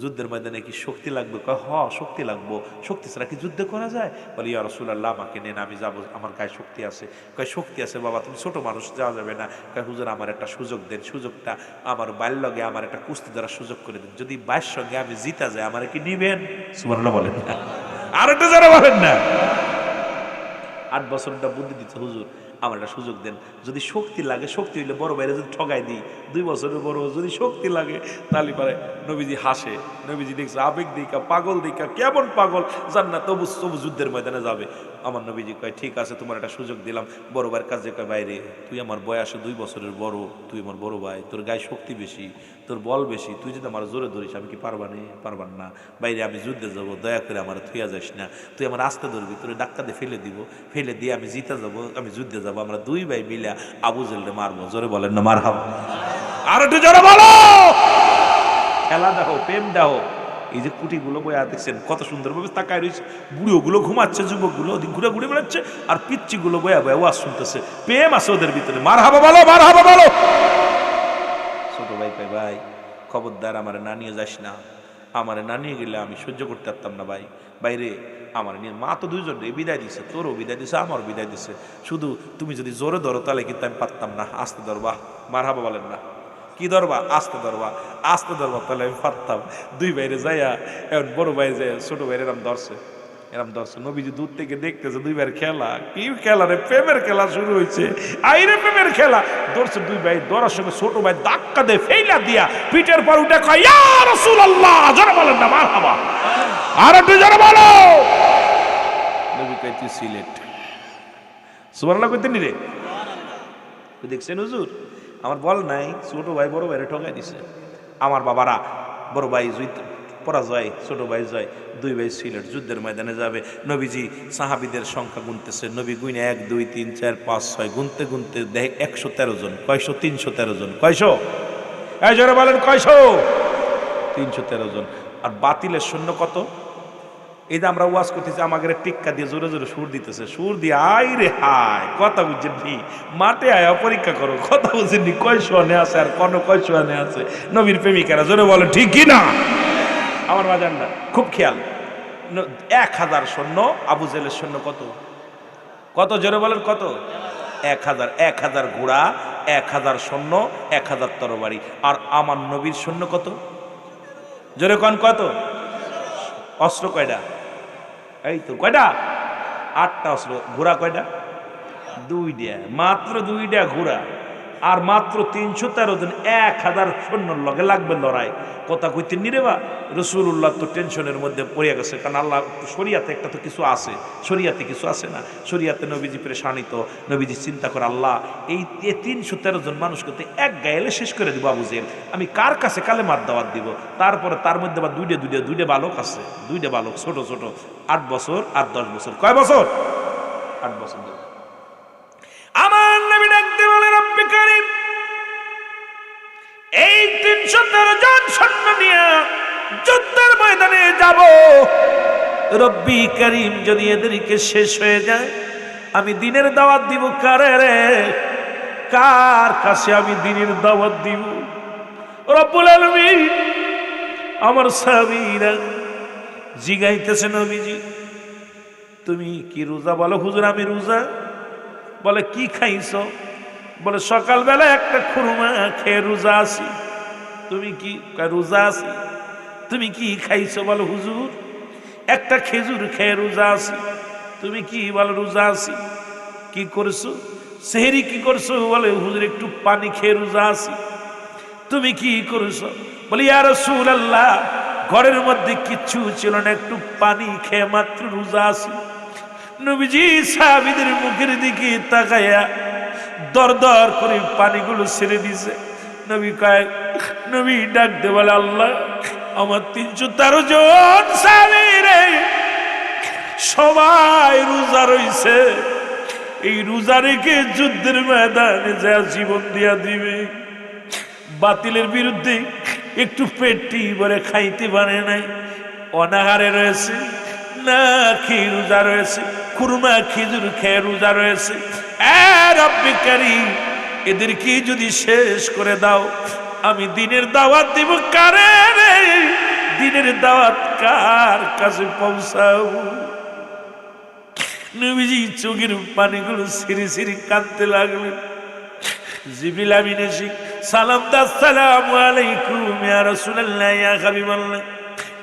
যুদ্ধের ময়দানে কি শক্তি লাগবে? কয় শক্তি লাগবো, শক্তি ছাড়া কি যুদ্ধ করা যায়? বলে ইয়া রাসূলুল্লাহ আমাকে নেন, আমি যাবো, আমার গায়ে শক্তি আছে। কয় শক্তি আছে বাবা, তুমি ছোট মানুষ, যাওয়া যাবে না। কয় হুজুর আমার একটা সুযোগ দেন, সুযোগটা আমার বাল্যগে আমার একটা কুস্তি ধরার সুযোগ করে দেন, যদি ভাইয়ের সঙ্গে আমি জিতা যায় আমার কি নিবেন? সুবহানাল্লাহ বলেন না, আর একটা যারা বলেন না। 8 বছরটা বুদ্ধি দিচ্ছে, হুজুর আমার একটা সুযোগ দেন, যদি শক্তি লাগে, শক্তি হইলে বড় বাইরে যদি ঠগাই দিই, 2 বছরের বড়, যদি শক্তি লাগে তাহলে পারে। নবীজি হাসে, নবীজি দেখছে আবেগ দিকা, পাগল দিকা, কেমন পাগল, জান না, তবু যুদ্ধের ময়দানে যাবে। আমার নবীজি কয় ঠিক আছে তোমার একটা সুযোগ দিলাম। বড় ভাইয়ের কাছে কয় বাইরে তুই আমার বয়সে 2 বছরের বড়, তুই আমার বড় ভাই, তোর গায়ে শক্তি বেশি, তোর বল বেশি, তুই যদি আমার জোরে ধরিস আমি কি পারবান না। বাইরে আমি যুদ্ধে যাবো, দয়া করে আমার থুইয়া যাস না, তুই আমার আস্তে ধরবি, তোর ডাক্কা দিয়ে ফেলে দিয়ে আমি জিতে যাবো, আমি যুদ্ধে যাবো, আমরা 2 ভাই মিলে আবু জেহেলকে মারবো। জোরে বলেন না মারহাবা, আর একটু জোরে বলো। খেলা দেখো, প্রেম দেখো, এই যে কুটিগুলো বইয়া দেখছেন কত সুন্দরভাবে তাকায় রয়েছে, বুড়োগুলো ঘুমাচ্ছে, যুবকগুলো ওদিক ঘুরে ঘুরে বেড়াচ্ছে, আর পিচ্চিগুলো বয়া বয়া ওয়াজ শুনতেছে, প্রেম আছে ওদের ভিতরে। মারহাবা বলো, মারহাবা বলো। ছোট ভাই কয় ভাই খবরদার আমার না নিয়ে যাস না, আমার না নিয়ে গেলে আমি সহ্য করতে পারতাম না ভাই। বাইরে আমার নিয়ে মা তো 2 জন বিদায় দিছে, তোরও বিদায় দিছে, আমারও বিদায় দিছে, শুধু তুমি যদি জোরে ধরো তাহলে কিন্তু আমি পারতাম না, আস্তে ধরবা। মারহাবা বলেন না, কি ধরবা? আস্তে ধরবা, তাহলে আমি পারতাম। 2 বাইরে যাইয়া এখন বড় ভাই যায় ছোট ভাইয়ের নাম ধরছে, এরকম দর্শক নবীজি দূর থেকে দেখতেছে দুইবার খেলা, কি খেলা রে, প্রেমের খেলা শুরু হয়েছে, আইরে প্রেমের খেলা। ধরছে দুই ভাই, ধরার সঙ্গে ছোট ভাই ধাক্কা দিয়ে ফেইলা দিয়া পিঠের পর উঠে কয় ইয়া রাসূলুল্লাহ, জোরে বলেন না মারহাবা, আর একটু জোরে বলো। নবী কয় তুই সিলেট, সুবহানাল্লাহ কইতেন রে, দেখছেন হুজুর আমার বল নাই, ছোট ভাই বড় ভাইরে ঠকাই দিছে। আমার বাবারা, বড় ভাই পরাজয়, ছোট ভাই জয়, দুই ভাই সিলেট যুদ্ধের ময়দানে যাবে। নবীজি সাহাবীদের সংখ্যা গুনতেছে, নবী গুইনে 1 2 3 4 5 6 গুনতে গুনতে দেখে 113 জন। কয়শো? 313 জন। কয়শো? এই জোরে বলেন কয়শো? 313 জন। আর বাতিলের সৈন্য কত? এই যে আমরা ওয়াজ করতেছি, আমাকে টিক্কা দিয়ে জোরে জোরে সুর দিতেছে, সুর দিয়ে আই রে হায়, কথা বুঝেননি, মাঠে আয়া পরীক্ষা করো, কথা বুঝেননি, কয়শো আনে আছে আর কোন কয়শো আনে আছে। নবীর প্রেমিকারা জোরে বলেন ঠিক কি না? আমার বাজানরা খুব খেয়াল, 1000 সৈন্য, আবু জেলের সৈন্য কত? কত জোরে বলেন কত? 1000। 1000 ঘোড়া, 1000 সৈন্য, 1000 তরবারি। আর আমার নবীর সৈন্য কত? জোরে কোন কত? অস্ত্র কয়টা? এই তো কয়টা? 8টা অস্ত্র। ঘোড়া কয়টা? 2টা, মাত্র 2টা ঘোড়া। আর মাত্র 313 জন। 1000 সৈন্যর লগে লাগবে লড়াই। কথা কইতে নিরেবা রাসূলুল্লাহ তো টেনশনের মধ্যে পড়ে গেছে, কারণ আল্লাহ শরিয়াতে একটা তো কিছু আছে, শরিয়াতে কিছু আছে না, শরিয়াতে নবীজি পেরেশানিত, নবীজি চিন্তা করে আল্লাহ এই 313 জন মানুষ করতে এক গায়েলে শেষ করে দিব আবু জেহেল, আমি কার কাছে কালেমার দাওয়াত দিব? তারপরে তার মধ্যে আবার দুইটা বালক আছে, 2টা বালক ছোট ছোট, 8 বছর আর 10 বছর। কয় বছর? 8 বছর। আমার নবী ডাকতে বলে রব্বি কারীম, এই 313 জন সৈন্য নিয়ে যুদ্ধের ময়দানে যাব। রব্বি কারীম, যদি এদেরকে শেষ হয়ে যায় আমি দিনের দাওয়াত দিব কারে রে? কার কাছে আমি দিনের দাওয়াত দিব? রব্বুল আলামিন আমার সাহাবীরা জিগাইতেছে, নবীজি তুমি কি রোজা? বলো হুজুর আমি রোজা। বলে কি খাইছো? বলে সকালবেলা একটা খুরমা খেয়ে রোজা আছি। তুমি কি? রোজা আছি। তুমি কি খাইছো? বলো হুজুর একটা খেজুর খেয়ে রোজা আছি। তুমি কি? বলো রোজা আছি। কি করছো? সেহরি কি করছো? বলে হুজুর একটু পানি খেয়ে রোজা আছি। তুমি কি করছো? বলি ইয়া রাসূলুল্লাহ ঘরের মধ্যে কিচ্ছু ছিল না, একটু পানি খেয়ে মাত্র রোজা আছি। নবীজি সাহাবীদের মুখের দিকে তাকায়া দর দর করে পানিগুলো ছেড়ে দিছে। নবী ডাকতে বলে আল্লাহ আমার 313 জন সাহাবী রে সবাই রোজা রইছে, এই রোজা রেখে যুদ্ধের ময়দানে যা জীবন দিয়া দিবে। বাতিলের বিরুদ্ধে একটু পেটটি ভরে খাইতে পারে নাই, অনাহারে রয়েছে, না খেয়ে রোজা রয়েছে, খুরমা খেজুর খেয়ে রোজা রয়েছে। রব্বি কারীম এদেরকে যদি শেষ করে দাও আমি দিনের দাওয়াত দিব কারে রে? দিনের দাওয়াত কার কাছে পৌঁছাবো? নবীজি চোখের পানিগুলো সিঁড়ি সিঁড়ি কাঁদতে লাগলেন। জিবরিল আমিন এসে সালাম দা, আসসালামু আলাইকুম ইয়া রাসূলুল্লাহ ইয়া হাবিবাল্লাহ।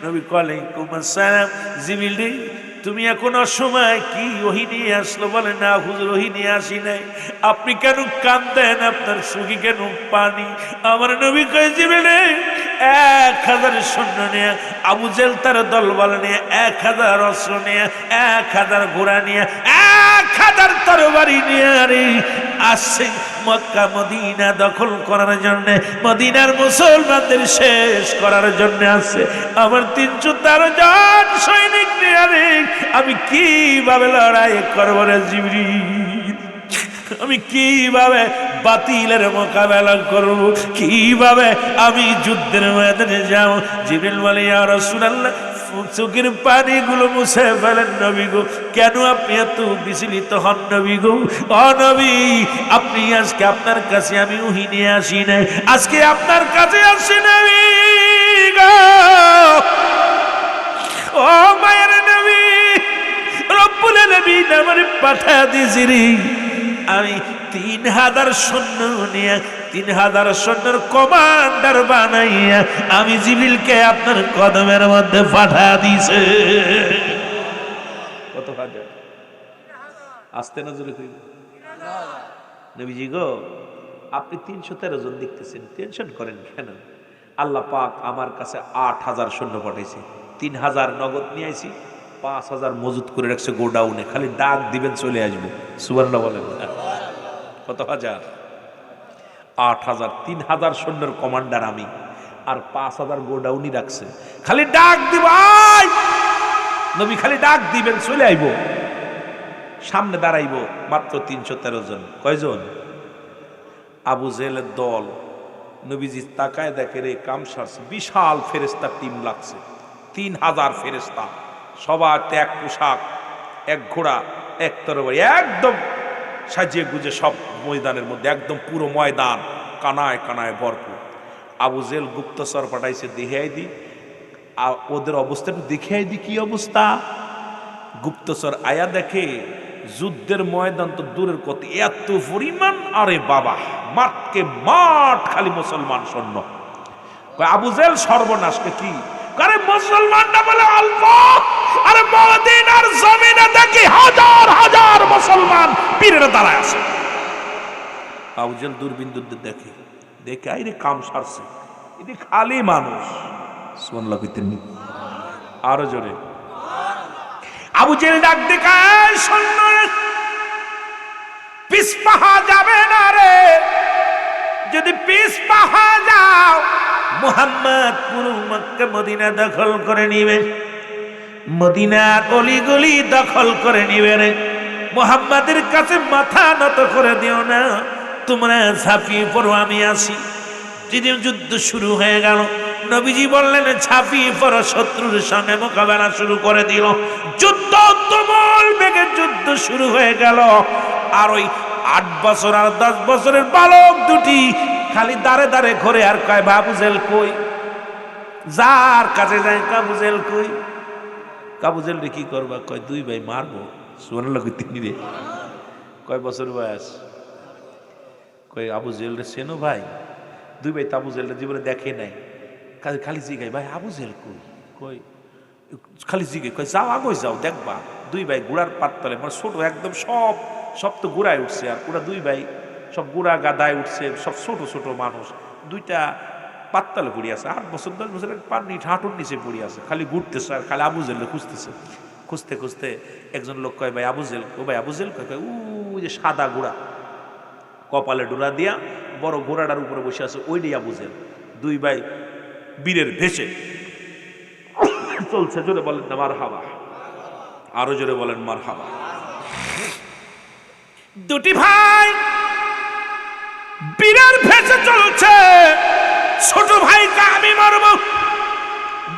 নবী ওয়ালাইকুম আসসালাম। জিবরিল তুমি এখন অসময় কি ওহী নিয়ে আসলো? বলে না হুজুর ওহী নিয়ে আসি নাই। আপনি কেন কাঁদেন? আপনার চোখে কেন পানি? আমার নবী কয় জিবরিল 1000 সৈন্য নিয়ে, আবু জেহেল তার দলবল নিয়ে, 1000 অস্ত্র নিয়ে, 1000 ঘোড়া নিয়ে, 1000 তরবারি নিয়ে আরে আসছে মক্কা মদিনা দখল করার জন্য, মদিনার মুসলমানদের শেষ করার জন্য আছে। আমার 313 জন সৈনিক নিয়ে আরে আমি কিভাবে লড়াই করবো রে জিবরিল? আমি কিভাবে বাতিলের মোকাবেলা করব? কিভাবে আমি যুদ্ধের ময়দানে যাব? জিবরিল বলে ইয়া রাসূলুল্লাহ চোখের পানিগুলো মুছে ফেলেন নবী গো। কেন আপনি এত বিচলিত হন নবী গো? ও নবী আপনি আজকে আপনার কাছে আমি ওহী নিয়ে আসি নাই, আজকে আপনার কাছে আসি নবী গো। ও মায়ের নবী রব্বুল আলামিন আমারে পাঠা দিয়েছে রে, আমি 3000 সৈন্য নিয়ে 3000 সৈন্যের কমান্ডার বানাইয়া আমি জিবরিলকে আপনার কদমের মধ্যে পাঠা দিছে। হাজার? আসতে না জোরে কইব। নবীজি গো, আপনি 313 জন দেখতেছেন, টেনশন করেন কেন? আল্লাহ পাক আমার কাছে 8000 সৈন্য পাঠাইছে, 3000 নগদ নিয়ে আইছি, 5000 মজুত করে রাখছে গোডাউনে, খালি ডাক দিবেন চলে আসবো। সুবহানাল্লাহ বলেন। কত হাজার? 8000। 3000 সৈন্যের কমান্ডার আমি, আর 5000 গোডাউনই রাখছে, খালি ডাক দিব। নবী খালি ডাক দিবেন চলে আইব, সামনে দাঁড়াইব। মাত্র 313 জন। কয়জন? আবু জেহেলের দল। নবীজি তাকায় দেখে রে কাম সারছে, বিশাল ফেরেস্তার টিম লাগছে, 3000 ফেরেস্তা, সবার এক পোশাক, এক ঘোড়া, এক তরবারি, একদম সাজিয়ে গুজে সব ময়দানের মধ্যে, একদম পুরো ময়দান কানায় কানায় ভরপুর। আবু জেহেল গুপ্তচর পাঠাইছে, দেখাই দি ওদের অবস্থাটা, দেখাই দি কি অবস্থা। গুপ্তচর আয়া দেখে যুদ্ধের ময়দান তো দূরের কথা, এত পরিমাণ, আরে বাবা মাঠকে মাঠ, খালি মুসলমান সৈন্য। আবু জেহেল সর্বনাশকে কি করে, মুসলমানটা বলে অল্প, আরে মদিনার জমিনে দেখি হাজার হাজার মুসলমান পীরের দাঁড়ায় আছে। আবু জেহেল দূরবীন দেখে, দেখে আইরে কাম সারছে, এটি খালি মানুষ। সুবহানাল্লাহ কইতেন আরো জোরে। আবু জেহেল ডাক দেখায়, সৈন্য পিছ পাহা যাবে না রে, যদি পিছ পাহা যাও মুহাম্মদ পুরো মক্কা মদিনা দখল করে নিবে, মদিনার অলিগলি দখল করে নিবে রে। মুহাম্মাদের কাছে মাথা নত করে দিও না, তোমরা ঝাঁপিয়ে পড়ো, আমি আসি। যেদিন যুদ্ধ শুরু হয়ে গেল, নবীজি বললেন ঝাঁপিয়ে পড়ো, শত্রুর সঙ্গে মোকাবেলা শুরু করে দিল। যুদ্ধ তুমুল বেগে যুদ্ধ শুরু হয়ে গেল। আর ওই 8 বছর আর 10 বছরের বালক দুটি খালি দাঁড়ে দাঁড়ে ঘরে, আর কয় আবু জেহেল কই, যার কাছে যায় আবু জেহেল কই। আবু জেহেল রে কি করবা, কয় 2 ভাই মারবো। সুবহানাল্লাহ কইতেনি রে। কয় বছর বয়স? কয় আবু জেহেল রে চেনো ভাই? 2 ভাই তো আবু জেহেল জীবনে দেখে নাই, খালি জিগাই ভাই আবু জেহেল কই, কই খালি জিগাই, কয় যাও আগে যাও দেখবা। 2 ভাই গুড়ার পাততলে, মানে ছোট একদম, সব তো গুড়ায় উঠছে, আর ওরা 2 ভাই সব গুড়া গাদায় উঠছে, সব ছোট ছোট মানুষ, 2টা পাততলে পড়ে আছে। 8 বছর 10 বছরের পানি হাঁটুর নিচে পড়ে আছে, খালি ঘুরতেছে আর খালি আবু জেহেল খুঁজতেছে। খুঁজতে খুঁজতে একজন লোক কয় ভাই আবু জেহেল, ও ভাই আবু জেহেল, কয় ও যে সাদা গুড়া, কপালে ডোরা দিয়া বড় ঘোড়াটার উপরে বসে আছে, ওইটাই আবু জেহেল। 2 ভাই বীরের ভেসে চলছে। জোরে বলেন না মারহাবা, আরো জোরে বলেন মারহাবা। 2টি ভাই বীরের ভেসে চলছে। ছোট ভাইকে আমি মারব,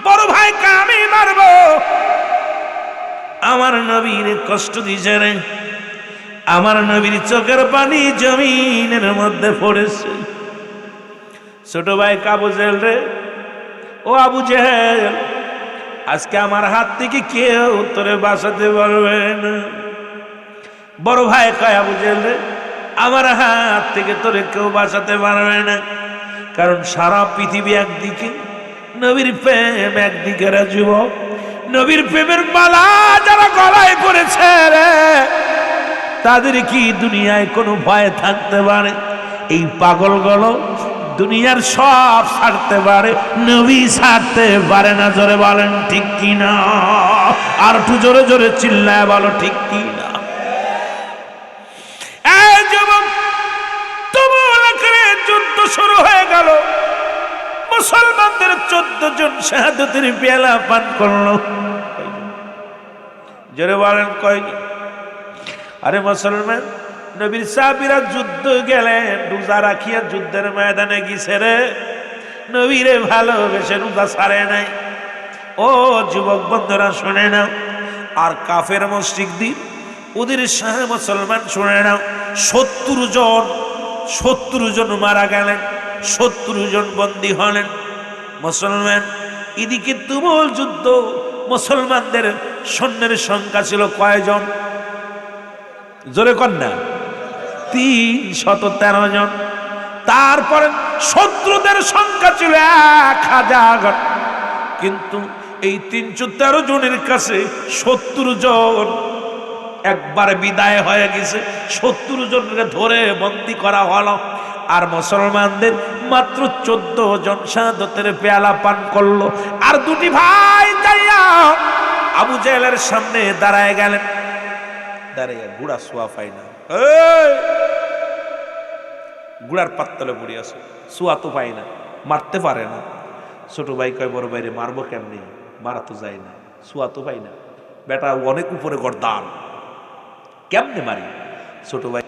বড় ভাইকে আমি মারব। আমার নবীর কষ্ট দিছে রে, আমার নবীর চোখের পানি জমিনের মধ্যে পড়েছে। ছোট ভাই আবু জেহেল রে, ও আবু জেহেল, আজকে আমার হাত থেকে কেউ তোরে বাঁচাতে পারবে না। বড় ভাই কয় আবু জেহেল রে, আমার হাত থেকে তোরে কেউ বাঁচাতে পারবে না, কারণ সারা পৃথিবী একদিকে, নবীর প্রেম একদিকে রে যুবক। নবীর প্রেমের মালা যারা গলায় পড়েছে রে, তাদের কি দুনিয়ায় কোনো ভয় থাকতে পারে? এই পাগলগুলো দুনিয়ার সব ছাড়তে পারে, নবী ছাড়তে পারে না। জোরে বলেন ঠিক কি না? আর একটু জোরে জোরে চিল্লায় বলো ঠিক কি না? এই যুবক, তুমুল আকারে যুদ্ধ শুরু হয়ে গেল। মুসলমানদের 14 জন শাহাদাতের পেয়ালা পান করলো। জোরে বলেন কয়জন? আরে মুসলমান, নবীর সাহাবীরা যুদ্ধ গেলেন, রোজা রাখিয়া যুদ্ধের ময়দানে গিয়েছে রে। নবীরে ভালোবেসে রোজা ছাড়ে নাই। ও যুবক বন্ধুরা শুনে নাও, আর কাফের মুশরিকদের ওদের সাথে মুসলমান শুনে নাও, 70 জন মারা গেলেন, 70 জন বন্দী হলেন মুসলমান। এদিকে তুমুল যুদ্ধ। মুসলমানদের সৈন্যের সংখ্যা ছিল কয়জন? জোরে কন্যা 313 জন। তারপরে শত্রুদের সংখ্যা ছিল 1000। কিন্তু এই 313 জনের কাছে 70 জন একবার বিদায় হয়ে গেছে, 70 জনকে ধরে বন্দি করা হলো। আর মুসলমানদের মাত্র 14 জন শাহাদাতের পেয়ালা পান করলো। আর দুটি ভাই যাইয়া আবু জেহেলের সামনে দাঁড়ায় গেলেন। দাঁড়াইয়া গুড়া সোয়া পাই না, গুড়ার পাত্তলে পড়ে আছে, সোয়া তো পাই না, মারতে পারে না। ছোট ভাই কয় বড় ভাইরে মারবো কেমনি, মারা তো যায় না, সোয়া তো পাই না, বেটা অনেক উপরে গর্দান, কেমনে মারি? ছোট ভাই